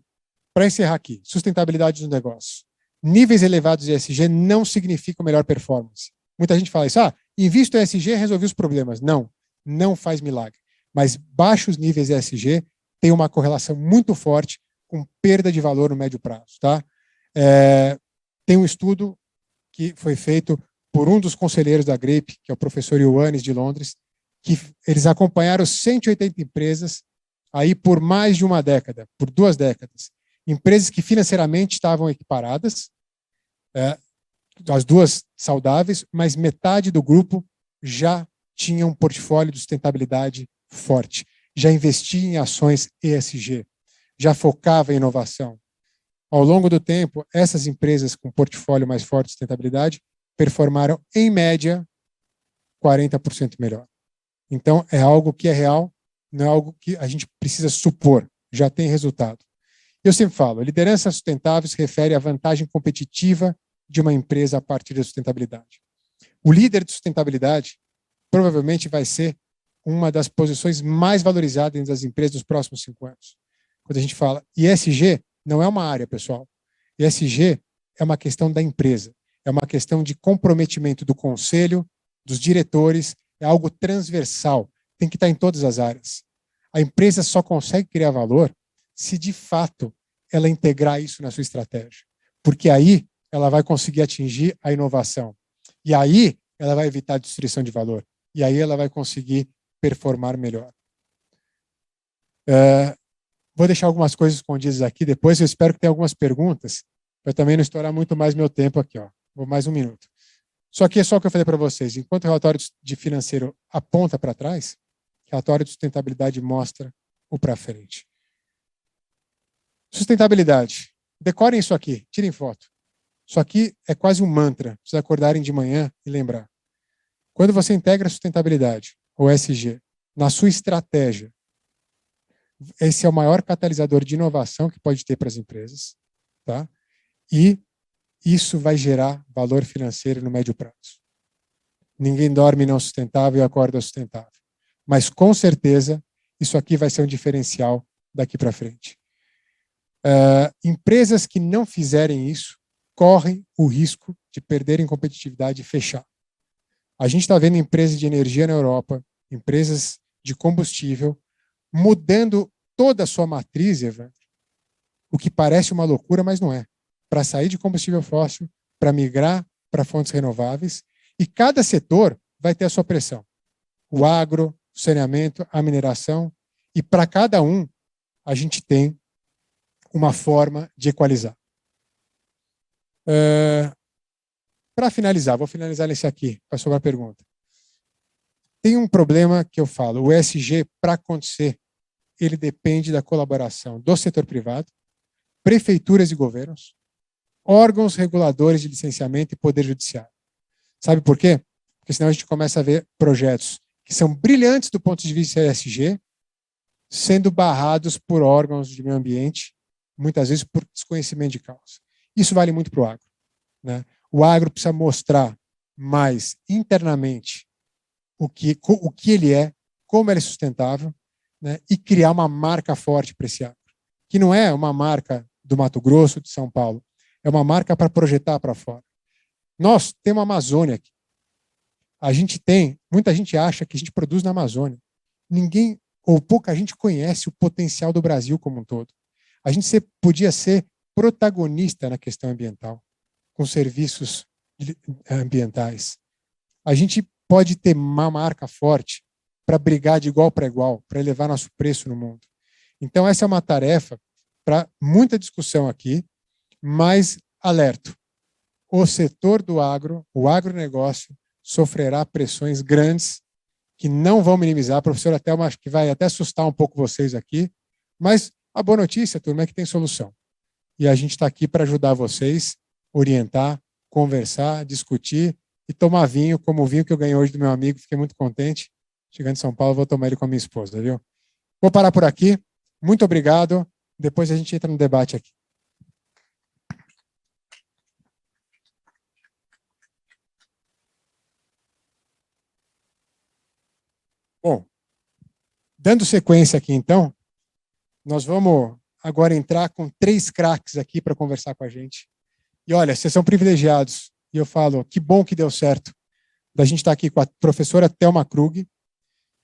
Speaker 5: para encerrar aqui, sustentabilidade dos negócios. Níveis elevados de ESG não significam melhor performance. Muita gente fala isso, invisto em ESG e resolvi os problemas. Não, não faz milagre. Mas baixos níveis de ESG têm uma correlação muito forte com perda de valor no médio prazo. Tá? Tem um estudo que foi feito por um dos conselheiros da GRAPE, que é o professor Ioannis de Londres, que eles acompanharam 180 empresas aí por mais de uma década, por 2 décadas. Empresas que financeiramente estavam equiparadas, as duas saudáveis, mas metade do grupo já tinha um portfólio de sustentabilidade forte, já investia em ações ESG. já focava em inovação. Ao longo do tempo, essas empresas com portfólio mais forte de sustentabilidade performaram, em média, 40% melhor. Então, é algo que é real, não é algo que a gente precisa supor, já tem resultado. Eu sempre falo, liderança sustentável se refere à vantagem competitiva de uma empresa a partir da sustentabilidade. O líder de sustentabilidade provavelmente vai ser uma das posições mais valorizadas entre as empresas nos próximos 5 anos. Quando a gente fala ESG, não é uma área, pessoal. ESG é uma questão da empresa, é uma questão de comprometimento do conselho, dos diretores, é algo transversal, tem que estar em todas as áreas. A empresa só consegue criar valor se, de fato, ela integrar isso na sua estratégia. Porque aí ela vai conseguir atingir a inovação. E aí ela vai evitar a destruição de valor. E aí ela vai conseguir performar melhor. Vou deixar algumas coisas escondidas aqui depois. Eu espero que tenha algumas perguntas, para também não estourar muito mais meu tempo aqui. Vou mais 1 minuto. Só que é só o que eu falei para vocês. Enquanto o relatório de financeiro aponta para trás, o relatório de sustentabilidade mostra o para frente. Sustentabilidade. Decorem isso aqui, tirem foto. Isso aqui é quase um mantra, vocês acordarem de manhã e lembrar. Quando você integra a sustentabilidade, ou ESG, na sua estratégia, esse é o maior catalisador de inovação que pode ter para as empresas, tá? E isso vai gerar valor financeiro no médio prazo. Ninguém dorme não sustentável e acorda sustentável. Mas, com certeza, isso aqui vai ser um diferencial daqui para frente. Empresas que não fizerem isso correm o risco de perderem competitividade e fechar. A gente está vendo empresas de energia na Europa, empresas de combustível, mudando toda a sua matriz, Evandro, o que parece uma loucura, mas não é. Para sair de combustível fóssil, para migrar para fontes renováveis, e cada setor vai ter a sua pressão. O agro, o saneamento, a mineração, e para cada um a gente tem uma forma de equalizar. Para finalizar, vou finalizar nesse aqui, para sobrar a pergunta. Tem um problema que eu falo, o ESG, para acontecer, ele depende da colaboração do setor privado, prefeituras e governos, órgãos reguladores de licenciamento e poder judiciário. Sabe por quê? Porque senão a gente começa a ver projetos que são brilhantes do ponto de vista ESG, sendo barrados por órgãos de meio ambiente, muitas vezes por desconhecimento de causa. Isso vale muito para o agro, né? O agro precisa mostrar mais internamente o que ele é, como ele é sustentável, né? E criar uma marca forte para esse agro, que não é uma marca do Mato Grosso, de São Paulo, é uma marca para projetar para fora. Nós temos a Amazônia aqui. Muita gente acha que a gente produz na Amazônia. Ninguém ou pouca gente conhece o potencial do Brasil como um todo. A gente podia ser protagonista na questão ambiental, com serviços ambientais. A gente pode ter uma marca forte para brigar de igual para igual, para elevar nosso preço no mundo. Então, essa é uma tarefa para muita discussão aqui, mas alerto. O setor do agro, o agronegócio, sofrerá pressões grandes que não vão minimizar. A professora Thelma, acho que vai até assustar um pouco vocês aqui, mas a boa notícia, turma, é que tem solução. E a gente está aqui para ajudar vocês, orientar, conversar, discutir e tomar vinho, como o vinho que eu ganhei hoje do meu amigo. Fiquei muito contente. Chegando em São Paulo, vou tomar ele com a minha esposa, viu? Vou parar por aqui. Muito obrigado. Depois a gente entra no debate aqui. Bom, dando sequência aqui, então, nós vamos agora entrar com 3 craques aqui para conversar com a gente. E olha, vocês são privilegiados. E eu falo, que bom que deu certo da gente estar aqui com a professora Thelma Krug,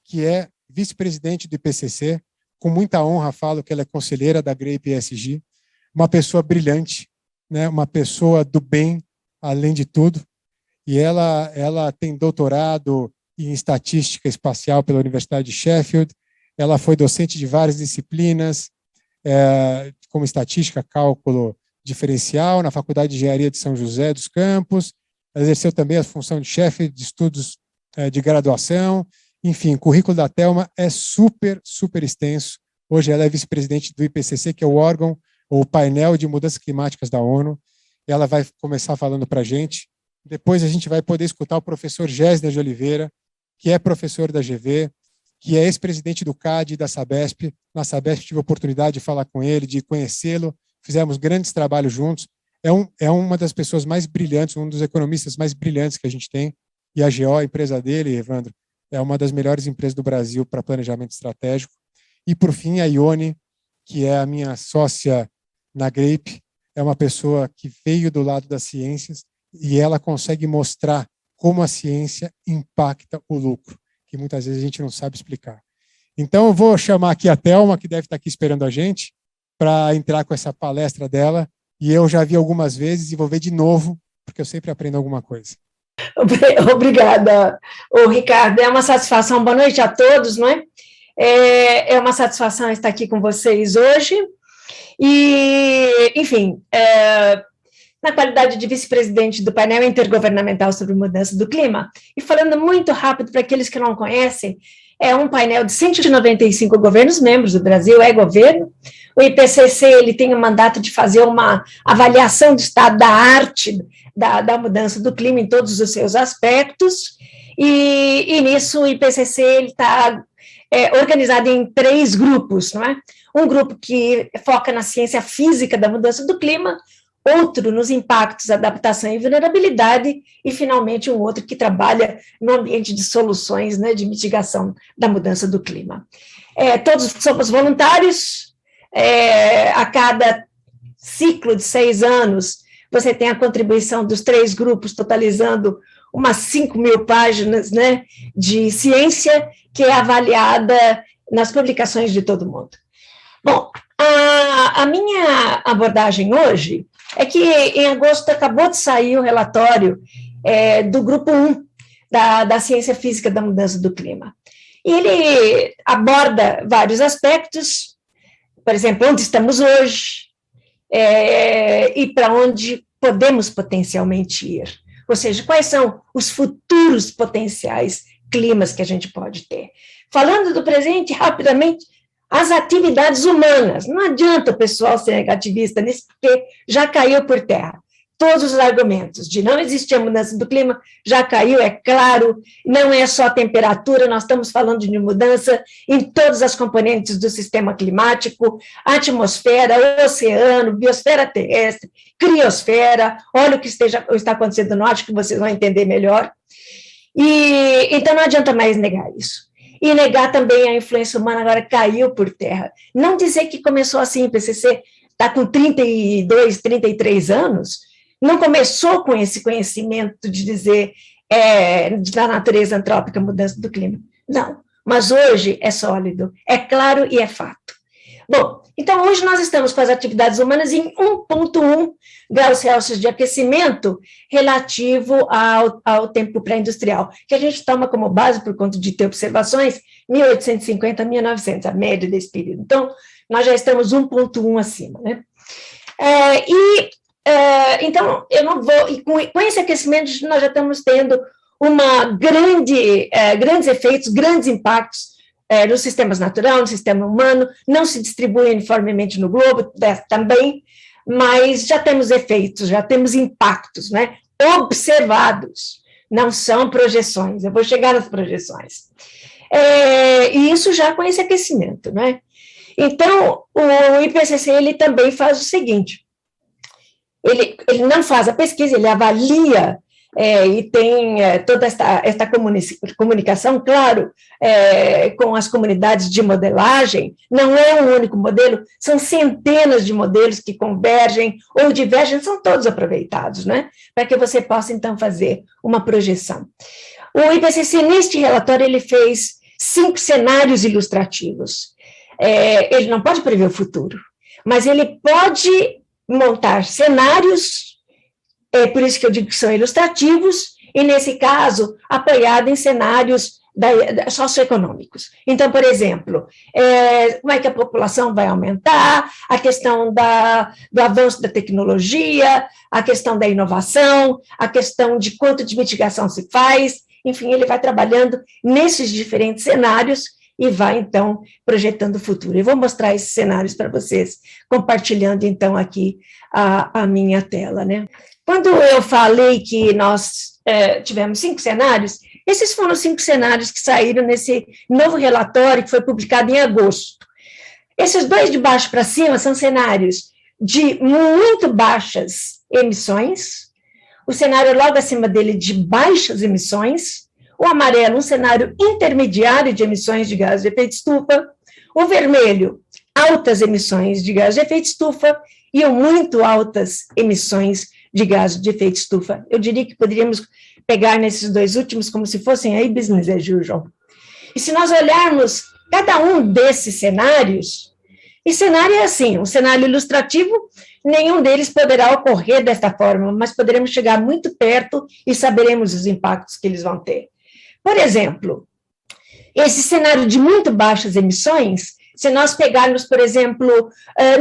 Speaker 5: que é vice-presidente do IPCC. Com muita honra falo que ela é conselheira da GRAPE ESG, uma pessoa brilhante, né? Uma pessoa do bem, além de tudo. E ela tem doutorado em estatística espacial pela Universidade de Sheffield. Ela foi docente de várias disciplinas, como estatística, cálculo diferencial, na Faculdade de Engenharia de São José dos Campos. Ela exerceu também a função de chefe de estudos de graduação. Enfim, o currículo da Thelma é super, super extenso, Hoje ela é vice-presidente do IPCC, que é o órgão, ou painel de mudanças climáticas da ONU. Ela vai começar falando para a gente. Depois a gente vai poder escutar o professor Gésner de Oliveira, que é professor da GV, que é ex-presidente do CAD e da Sabesp. Na Sabesp tive a oportunidade de falar com ele, de conhecê-lo, fizemos grandes trabalhos juntos. É uma das pessoas mais brilhantes, um dos economistas mais brilhantes que a gente tem, e a GO, a empresa dele, Evandro, é uma das melhores empresas do Brasil para planejamento estratégico. E, por fim, a Ione, que é a minha sócia na Grape, é uma pessoa que veio do lado das ciências e ela consegue mostrar como a ciência impacta o lucro, que muitas vezes a gente não sabe explicar. Então, eu vou chamar aqui a Thelma, que deve estar aqui esperando a gente, para entrar com essa palestra dela, e eu já vi algumas vezes e vou ver de novo, porque eu sempre aprendo alguma coisa.
Speaker 6: Obrigada, Ricardo. É uma satisfação. Boa noite a todos, não é? É uma satisfação estar aqui com vocês hoje. E, enfim, na qualidade de vice-presidente do painel intergovernamental sobre mudança do clima, e falando muito rápido para aqueles que não conhecem, é um painel de 195 governos membros, o Brasil é governo. O IPCC ele tem o mandato de fazer uma avaliação do estado da arte da mudança do clima em todos os seus aspectos, e nisso o IPCC está organizado em 3 grupos, não é? Um grupo que foca na ciência física da mudança do clima, outro nos impactos, adaptação e vulnerabilidade, e, finalmente, um outro que trabalha no ambiente de soluções, né, de mitigação da mudança do clima. Todos somos voluntários, a cada ciclo de 6 anos, você tem a contribuição dos 3 grupos, totalizando umas 5.000 páginas, né, de ciência, que é avaliada nas publicações de todo mundo. Bom, a minha abordagem hoje é que em agosto acabou de sair o relatório do grupo 1 da ciência física da mudança do clima. E ele aborda vários aspectos, por exemplo, onde estamos hoje e para onde podemos potencialmente ir. Ou seja, quais são os futuros potenciais climas que a gente pode ter. Falando do presente, rapidamente, as atividades humanas. Não adianta o pessoal ser negativista nisso, porque já caiu por terra. Todos os argumentos de não existir a mudança do clima já caiu, é claro, não é só a temperatura, nós estamos falando de mudança em todas as componentes do sistema climático, atmosfera, oceano, biosfera terrestre, criosfera, olha o que está acontecendo no norte, que vocês vão entender melhor. Então não adianta mais negar isso. E negar também a influência humana agora caiu por terra. Não dizer que começou assim, o IPCC está com 32, 33 anos, não começou com esse conhecimento de dizer da natureza antrópica, mudança do clima. Não, mas hoje é sólido, é claro e é fato. Bom, então hoje nós estamos com as atividades humanas em 1,1 graus Celsius de aquecimento relativo ao tempo pré-industrial, que a gente toma como base, por conta de ter observações, 1850 a 1900, a média desse período. Então, nós já estamos 1,1 acima, né? Então, eu não vou... E com esse aquecimento, nós já estamos tendo grandes efeitos, grandes impactos nos sistemas naturais, no sistema humano, não se distribui uniformemente no globo também, mas já temos efeitos, já temos impactos, né, observados, não são projeções, eu vou chegar nas projeções. E isso já com esse aquecimento, né? Então, o IPCC ele também faz o seguinte, ele não faz a pesquisa, ele avalia e tem toda esta comunicação, claro, com as comunidades de modelagem, não é um único modelo, são centenas de modelos que convergem ou divergem, são todos aproveitados, né, para que você possa, então, fazer uma projeção. O IPCC, neste relatório, ele fez 5 cenários ilustrativos. Ele não pode prever o futuro, mas ele pode montar cenários, por isso que eu digo que são ilustrativos, e, nesse caso, apoiado em cenários socioeconômicos. Então, por exemplo, como é que a população vai aumentar, a questão do avanço da tecnologia, a questão da inovação, a questão de quanto de mitigação se faz, enfim, ele vai trabalhando nesses diferentes cenários e vai, então, projetando o futuro. Eu vou mostrar esses cenários para vocês, compartilhando, então, aqui a minha tela, né? Quando eu falei que nós tivemos 5 cenários, esses foram os 5 cenários que saíram nesse novo relatório que foi publicado em agosto. Esses 2 de baixo para cima são cenários de muito baixas emissões, o cenário logo acima dele de baixas emissões, o amarelo, um cenário intermediário de emissões de gás de efeito estufa, o vermelho, altas emissões de gás de efeito estufa, e o muito altas emissões de gás de efeito estufa. Eu diria que poderíamos pegar nesses 2 últimos como se fossem aí business as usual. E se nós olharmos cada um desses cenários, e cenário é assim, um cenário ilustrativo, nenhum deles poderá ocorrer desta forma, mas poderemos chegar muito perto e saberemos os impactos que eles vão ter. Por exemplo, esse cenário de muito baixas emissões, se nós pegarmos, por exemplo,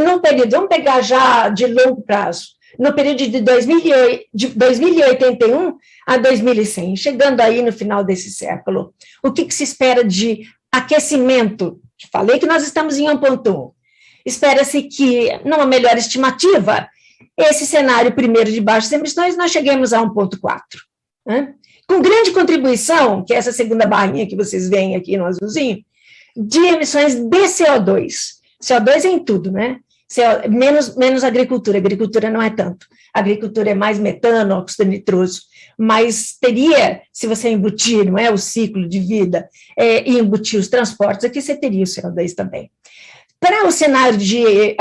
Speaker 6: num período, vamos pegar já de longo prazo, no período de 2081 a 2100, chegando aí no final desse século, o que se espera de aquecimento? Falei que nós estamos em 1.1. Espera-se que, numa melhor estimativa, esse cenário primeiro de baixas emissões, nós cheguemos a 1.4. Né? Com grande contribuição, que é essa segunda barrinha que vocês veem aqui no azulzinho, de emissões de CO2. CO2 é em tudo, né? Menos agricultura não é tanto. A agricultura é mais metano, óxido nitroso, mas teria, se você embutir, não é, o ciclo de vida, e embutir os transportes, aqui você teria o CO2 também. Para o cenário de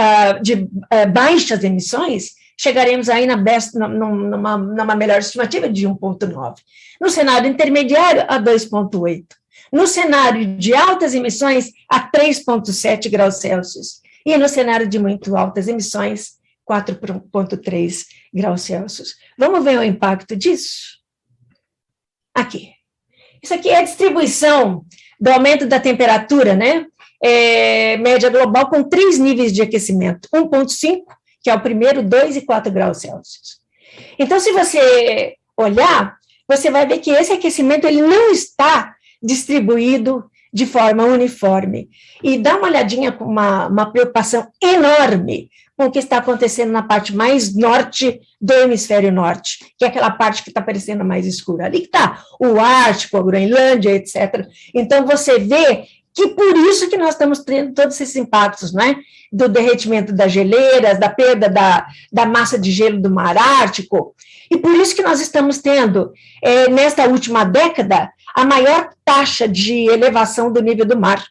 Speaker 6: baixas emissões, chegaremos aí numa melhor estimativa de 1,9. No cenário intermediário, a 2,8. No cenário de altas emissões, a 3,7 graus Celsius. E no cenário de muito altas emissões, 4,3 graus Celsius. Vamos ver o impacto disso? Aqui. Isso aqui é a distribuição do aumento da temperatura, né? Média global com 3 níveis de aquecimento. 1,5, que é o primeiro, 2 e 4 graus Celsius. Então, se você olhar, você vai ver que esse aquecimento ele não está distribuído de forma uniforme. E dá uma olhadinha com uma preocupação enorme com o que está acontecendo na parte mais norte do hemisfério norte, que é aquela parte que está parecendo mais escura. Ali que está o Ártico, a Groenlândia, etc. Então, você vê que por isso que nós estamos tendo todos esses impactos, né? Do derretimento das geleiras, da perda da massa de gelo do mar Ártico, e por isso que nós estamos tendo, nesta última década, a maior taxa de elevação do nível do mar,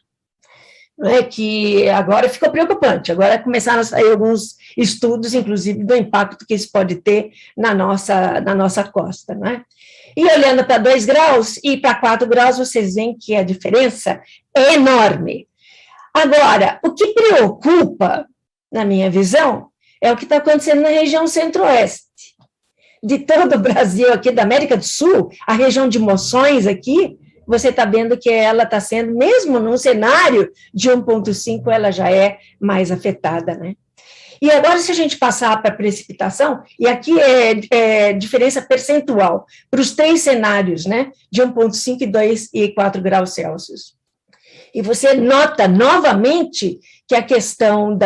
Speaker 6: né? Que agora ficou preocupante, agora começaram a sair alguns estudos, inclusive, do impacto que isso pode ter na nossa costa, né? E olhando para 2 graus e para 4 graus, vocês veem que a diferença é enorme. Agora, o que preocupa, na minha visão, é o que está acontecendo na região centro-oeste. De todo o Brasil, aqui da América do Sul, a região de Moções aqui, você está vendo que ela está sendo, mesmo num cenário de 1,5, ela já é mais afetada, né? E agora, se a gente passar para a precipitação, e aqui é diferença percentual, para os 3 cenários, né, de 1,5, 2 e 4 graus Celsius. E você nota novamente que a questão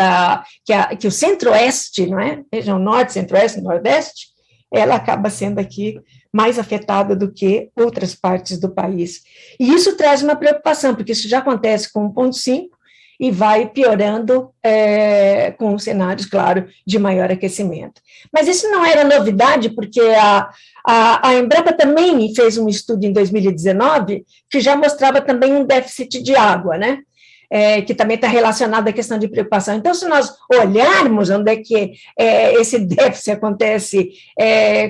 Speaker 6: que o centro-oeste, não é? Região norte, centro-oeste, nordeste, ela acaba sendo aqui mais afetada do que outras partes do país. E isso traz uma preocupação, porque isso já acontece com 1,5, e vai piorando com cenários, claro, de maior aquecimento. Mas isso não era novidade, porque a Embrapa também fez um estudo em 2019 que já mostrava também um déficit de água, né? Que também está relacionado à questão de preocupação. Então, se nós olharmos onde é que esse déficit acontece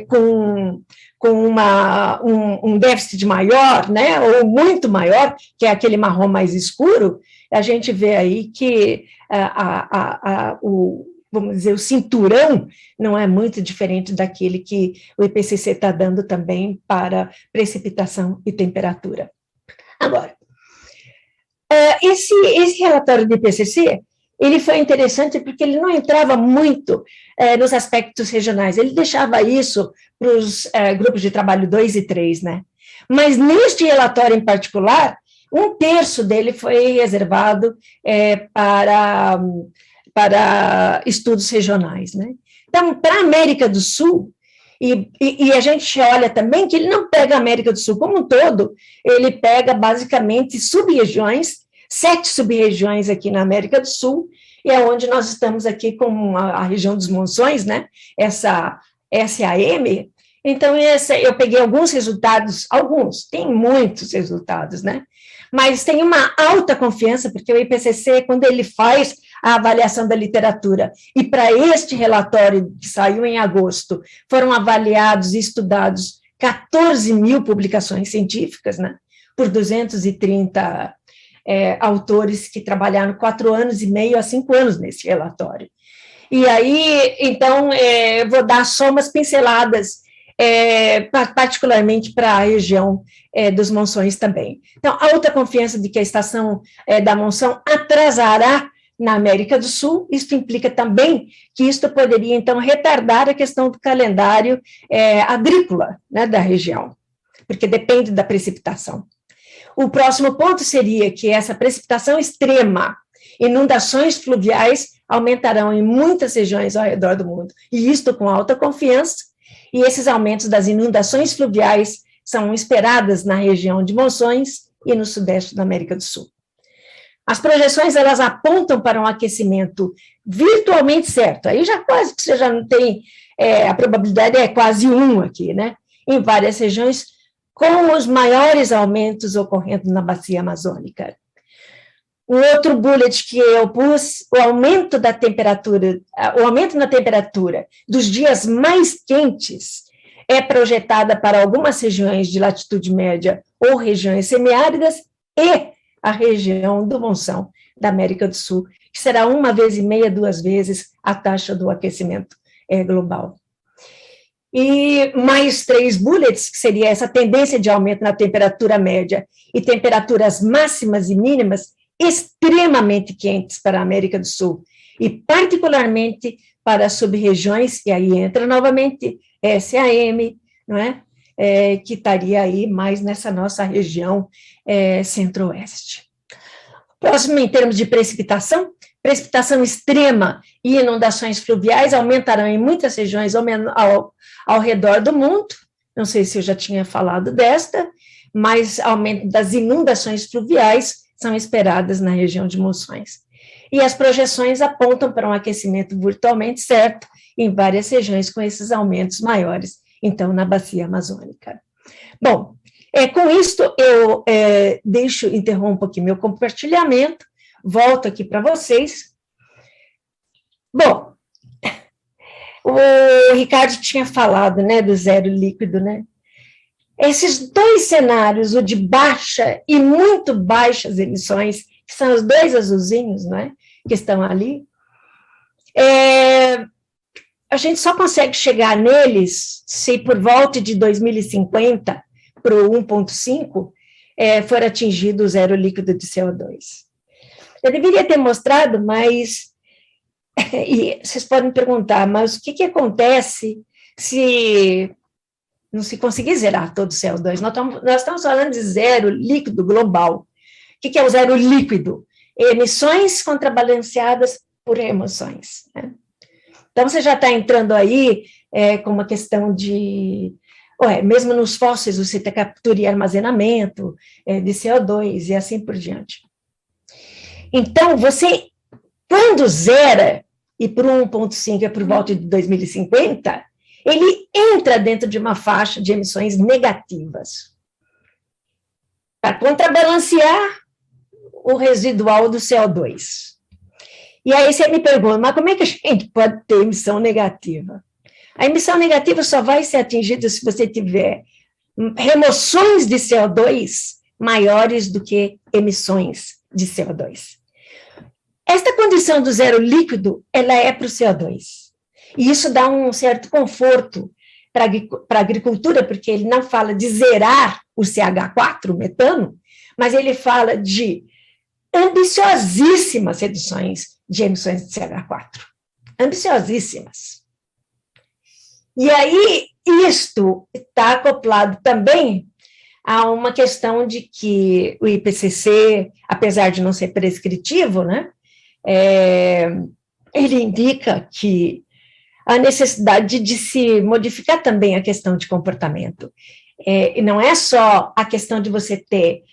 Speaker 6: com um déficit maior, né, ou muito maior, que é aquele marrom mais escuro, a gente vê aí que vamos dizer, o cinturão não é muito diferente daquele que o IPCC está dando também para precipitação e temperatura. Agora, esse relatório do IPCC, ele foi interessante porque ele não entrava muito nos aspectos regionais, ele deixava isso para os grupos de trabalho 2 e 3, né? Mas neste relatório em particular, 1/3 dele foi reservado para estudos regionais, né? Então, para a América do Sul, e a gente olha também que ele não pega a América do Sul como um todo, ele pega basicamente sub-regiões, 7 sub-regiões aqui na América do Sul, e é onde nós estamos aqui com a região dos Monções, né? Essa SAM. Então, eu peguei alguns resultados, tem muitos resultados, né? Mas tem uma alta confiança, porque o IPCC, quando ele faz a avaliação da literatura, e para este relatório que saiu em agosto, foram avaliados e estudados 14 mil publicações científicas, né? Por 230 autores que trabalharam 4 anos e meio a 5 anos nesse relatório. E aí, então, eu vou dar só umas pinceladas, particularmente para a região dos monções também. Então, alta confiança de que a estação da monção atrasará na América do Sul. Isso implica também que isto poderia, então, retardar a questão do calendário agrícola, né, da região, porque depende da precipitação. O próximo ponto seria que essa precipitação extrema, inundações fluviais, aumentarão em muitas regiões ao redor do mundo, e isto com alta confiança, e esses aumentos das inundações fluviais são esperadas na região de Monções e no sudeste da América do Sul. As projeções, elas apontam para um aquecimento virtualmente certo, aí já quase que você já não tem, a probabilidade é quase 1 aqui, né, em várias regiões, com os maiores aumentos ocorrendo na bacia amazônica. Um outro bullet que eu pus, o aumento na temperatura dos dias mais quentes é projetada para algumas regiões de latitude média ou regiões semiáridas e a região do Monção da América do Sul, que será 1,5 a 2 vezes a taxa do aquecimento global. E mais 3 bullets, que seria essa tendência de aumento na temperatura média e temperaturas máximas e mínimas extremamente quentes para a América do Sul, e particularmente para as sub-regiões, e aí entra novamente SAM, não é? Que estaria aí mais nessa nossa região centro-oeste. Próximo, em termos de precipitação extrema e inundações fluviais aumentarão em muitas regiões ao redor do mundo, não sei se eu já tinha falado desta, mas aumento das inundações fluviais são esperadas na região de Monções. E as projeções apontam para um aquecimento virtualmente certo em várias regiões com esses aumentos maiores, então, na bacia amazônica. Bom, com isto eu interrompo aqui meu compartilhamento, volto aqui para vocês. Bom, o Ricardo tinha falado, né, do zero líquido, né? Esses 2 cenários, o de baixa e muito baixas emissões, que são os 2 azulzinhos, né, que estão ali, a gente só consegue chegar neles se por volta de 2050, para o 1,5, for atingido o zero líquido de CO2. Eu deveria ter mostrado, mas e vocês podem perguntar, mas o que acontece se não se conseguir zerar todo o CO2? Nós estamos falando de zero líquido global. O que é o zero líquido? Emissões contrabalanceadas por emoções, né? Então, você já está entrando aí com uma questão de... mesmo nos fósseis, você tem captura e armazenamento de CO2 e assim por diante. Então, você, quando zera, e por 1,5 é por volta de 2050, ele entra dentro de uma faixa de emissões negativas, para contrabalancear o residual do CO2. E aí você me pergunta, mas como é que a gente pode ter emissão negativa? A emissão negativa só vai ser atingida se você tiver remoções de CO2 maiores do que emissões de CO2. Esta condição do zero líquido, ela é para o CO2. E isso dá um certo conforto para a agricultura, porque ele não fala de zerar o CH4, o metano, mas ele fala de ambiciosíssimas reduções de emissões de CH4. Ambiciosíssimas. E aí, isto está acoplado também há uma questão de que o IPCC, apesar de não ser prescritivo, né, ele indica que a necessidade de se modificar também a questão de comportamento. E não é só a questão de você ter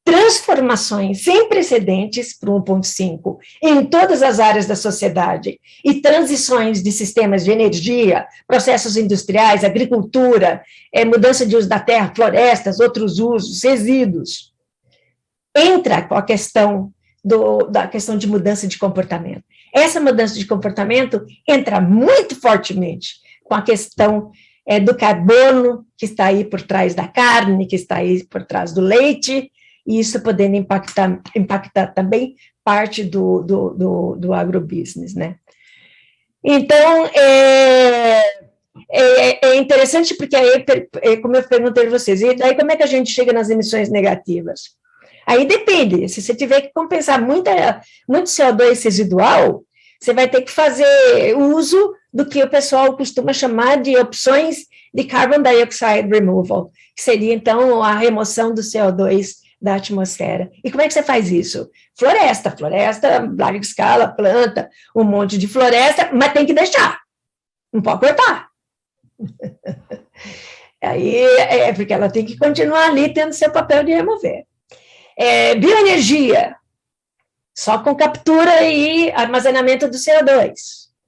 Speaker 6: transformações sem precedentes para o 1.5 em todas as áreas da sociedade e transições de sistemas de energia, processos industriais, agricultura, mudança de uso da terra, florestas, outros usos, resíduos. Entra com a questão da questão de mudança de comportamento. Essa mudança de comportamento entra muito fortemente com a questão do carbono, que está aí por trás da carne, que está aí por trás do leite, e isso podendo impactar também parte do agrobusiness, né? Então, é interessante porque aí, como eu perguntei a vocês, e daí como é que a gente chega nas emissões negativas? Aí depende, se você tiver que compensar muito CO2 residual, você vai ter que fazer uso do que o pessoal costuma chamar de opções de carbon dioxide removal, que seria, então, a remoção do CO2 da atmosfera. E como é que você faz isso? Floresta, larga escala, planta, um monte de floresta, mas tem que deixar, não pode cortar. Aí, porque ela tem que continuar ali tendo seu papel de remover. Bioenergia, só com captura e armazenamento do CO2.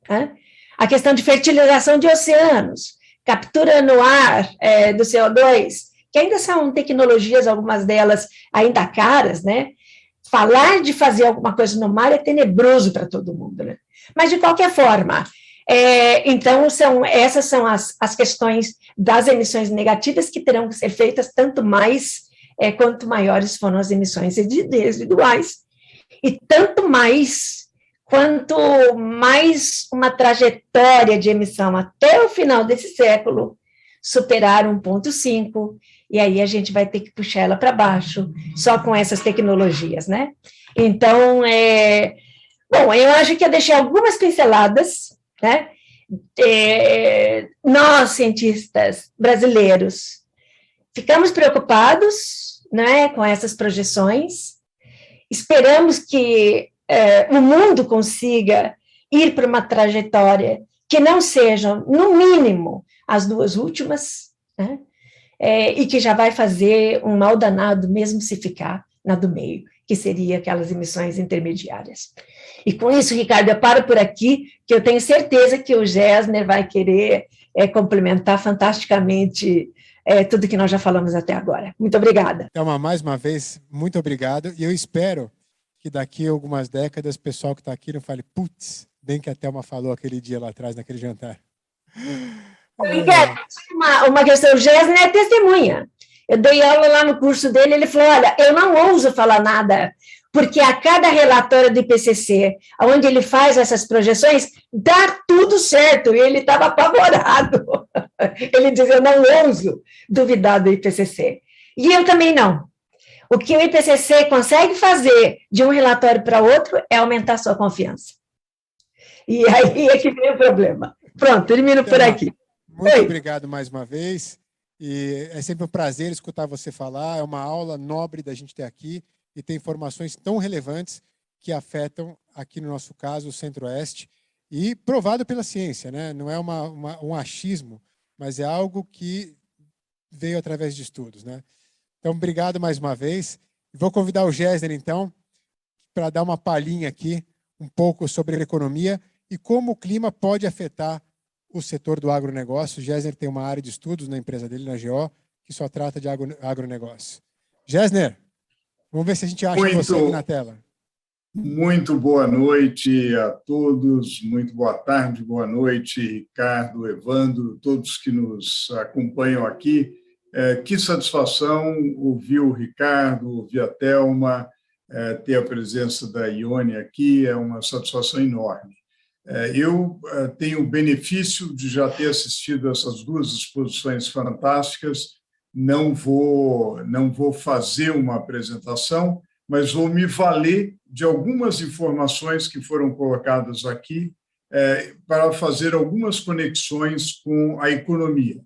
Speaker 6: Né? A questão de fertilização de oceanos, captura no ar do CO2, que ainda são tecnologias, algumas delas ainda caras, né? Falar de fazer alguma coisa no mar é tenebroso para todo mundo, né? Mas, de qualquer forma, então, essas são as questões das emissões negativas que terão que ser feitas tanto mais quanto maiores foram as emissões residuais, e tanto mais quanto mais uma trajetória de emissão até o final desse século superar 1.5, e aí a gente vai ter que puxar ela para baixo, só com essas tecnologias, né? Então, bom, eu acho que eu deixei algumas pinceladas, né? Nós, cientistas brasileiros, ficamos preocupados, né, com essas projeções, esperamos que o mundo consiga ir para uma trajetória que não sejam, no mínimo, as duas últimas, né? E que já vai fazer um mal danado, mesmo se ficar na do meio, que seria aquelas emissões intermediárias. E com isso, Ricardo, eu paro por aqui, que eu tenho certeza que o Gessner vai querer complementar fantasticamente tudo que nós já falamos até agora. Muito obrigada.
Speaker 5: Thelma, mais uma vez, muito obrigado, e eu espero que daqui a algumas décadas o pessoal que está aqui não fale, putz, bem que a Thelma falou aquele dia lá atrás, naquele jantar.
Speaker 6: Uma questão, o Gessner é testemunha. Eu dei aula lá no curso dele, ele falou, olha, eu não ouso falar nada, porque a cada relatório do IPCC, onde ele faz essas projeções, dá tudo certo, e ele estava apavorado. Ele diz, eu não ouso duvidar do IPCC. E eu também não. O que o IPCC consegue fazer de um relatório para outro é aumentar a sua confiança. E aí é que vem o problema. Pronto, termino por aqui.
Speaker 5: Muito obrigado mais uma vez. E é sempre um prazer escutar você falar. É uma aula nobre da gente ter aqui e ter informações tão relevantes que afetam, aqui no nosso caso, o Centro-Oeste, e provado pela ciência, né? Não é um achismo, mas é algo que veio através de estudos, né? Então, obrigado mais uma vez. Vou convidar o Gessner, então, para dar uma palhinha aqui, um pouco sobre a economia e como o clima pode afetar o setor do agronegócio. O Gessner tem uma área de estudos na empresa dele, na GO, que só trata de agronegócio. Gessner, vamos ver se a gente acha você aqui na tela.
Speaker 7: Muito boa noite a todos, muito boa tarde, boa noite, Ricardo, Evandro, todos que nos acompanham aqui. Que satisfação ouvir o Ricardo, ouvir a Thelma, ter a presença da Ione aqui, é uma satisfação enorme. Eu tenho o benefício de já ter assistido essas duas exposições fantásticas, não vou fazer uma apresentação, mas vou me valer de algumas informações que foram colocadas aqui para fazer algumas conexões com a economia.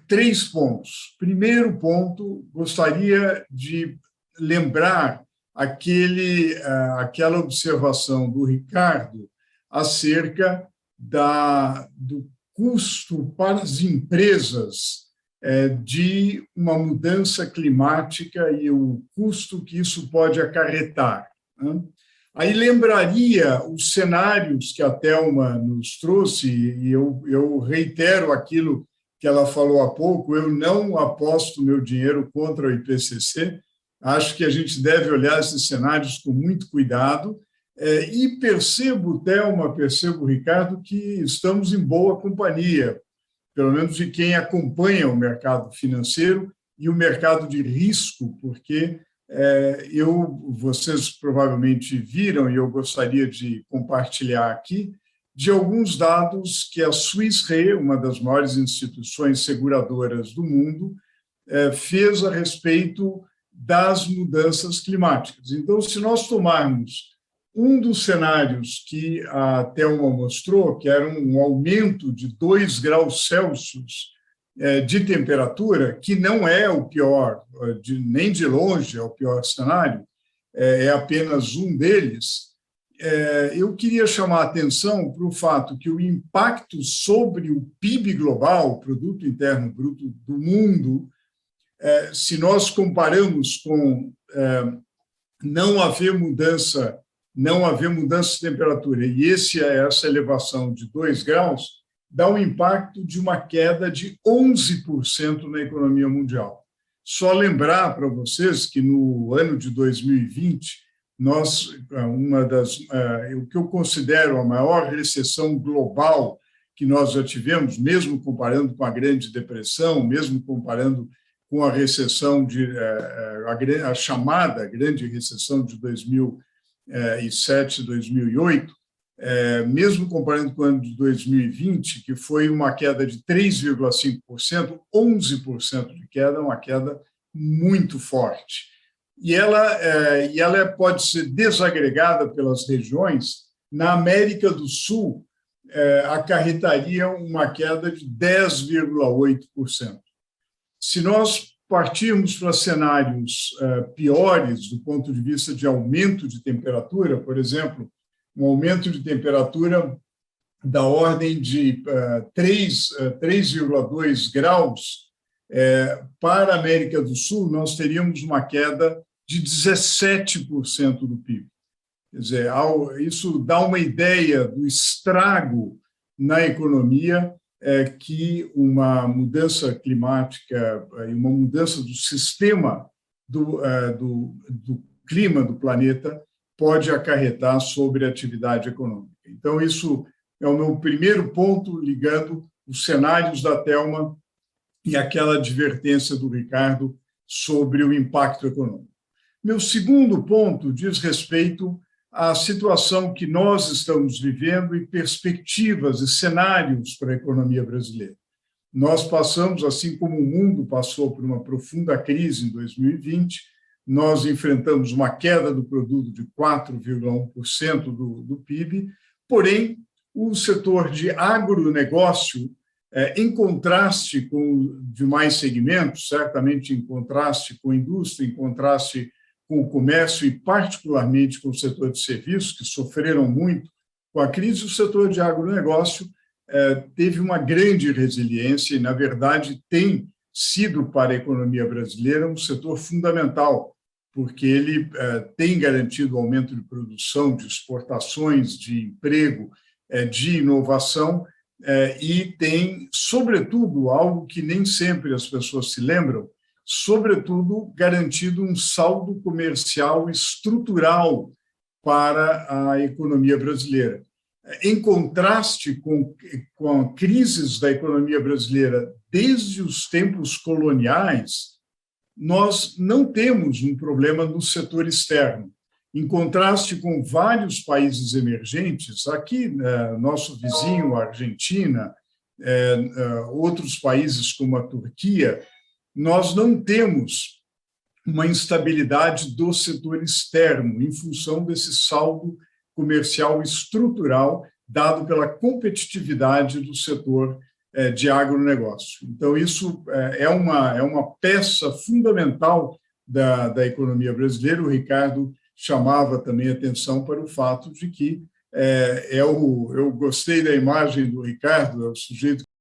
Speaker 7: 3 pontos. Primeiro ponto, gostaria de lembrar aquela observação do Ricardo acerca do custo para as empresas de uma mudança climática e o custo que isso pode acarretar, né? Aí lembraria os cenários que a Thelma nos trouxe, e eu reitero aquilo que ela falou há pouco: eu não aposto meu dinheiro contra o IPCC, acho que a gente deve olhar esses cenários com muito cuidado, e percebo, Thelma, percebo, Ricardo, que estamos em boa companhia, pelo menos de quem acompanha o mercado financeiro e o mercado de risco, porque vocês provavelmente viram, e eu gostaria de compartilhar aqui, de alguns dados que a Swiss Re, uma das maiores instituições seguradoras do mundo, fez a respeito das mudanças climáticas. Então, se nós tomarmos um dos cenários que a Thelma mostrou, que era um aumento de 2 graus Celsius de temperatura, que não é o pior, nem de longe é o pior cenário, é apenas um deles, eu queria chamar a atenção para o fato que o impacto sobre o PIB global, o Produto Interno Bruto do mundo, se nós comparamos com não haver mudança de temperatura e essa elevação de 2 graus, dá um impacto de uma queda de 11% na economia mundial. Só lembrar para vocês que no ano de 2020, o que eu considero a maior recessão global que nós já tivemos, mesmo comparando com a Grande Depressão, mesmo comparando com a recessão a chamada Grande Recessão de 2007, 2008, mesmo comparando com o ano de 2020, que foi uma queda de 3,5%, 11% de queda, uma queda muito forte. E ela pode ser desagregada pelas regiões. Na América do Sul, acarretaria uma queda de 10,8%. Se nós partirmos para cenários piores do ponto de vista de aumento de temperatura, por exemplo, um aumento de temperatura da ordem de 3,2 graus, para a América do Sul, nós teríamos uma queda de 17% do PIB. Quer dizer, isso dá uma ideia do estrago na economia que uma mudança climática e uma mudança do sistema do clima do planeta pode acarretar sobre a atividade econômica. Então, isso é o meu primeiro ponto, ligando os cenários da Thelma e aquela advertência do Ricardo sobre o impacto econômico. Meu segundo ponto diz respeito à situação que nós estamos vivendo e perspectivas e cenários para a economia brasileira. Nós passamos, assim como o mundo passou por uma profunda crise em 2020, nós enfrentamos uma queda do produto de 4,1% do PIB, porém, o setor de agronegócio, em contraste com demais segmentos, certamente em contraste com a indústria, em contraste com o comércio e, particularmente, com o setor de serviços, que sofreram muito com a crise, o setor de agronegócio teve uma grande resiliência e, na verdade, tem sido para a economia brasileira um setor fundamental, porque ele tem garantido aumento de produção, de exportações, de emprego, de inovação, e tem, sobretudo, algo que nem sempre as pessoas se lembram, sobretudo, garantido um saldo comercial estrutural para a economia brasileira. Em contraste com crises da economia brasileira desde os tempos coloniais, nós não temos um problema no setor externo. Em contraste com vários países emergentes, aqui, nosso vizinho, a Argentina, outros países como a Turquia, nós não temos uma instabilidade do setor externo em função desse saldo comercial estrutural dado pela competitividade do setor de agronegócio. Então, isso é uma peça fundamental da economia brasileira. O Ricardo chamava também atenção para o fato de que eu gostei da imagem do Ricardo, é o sujeito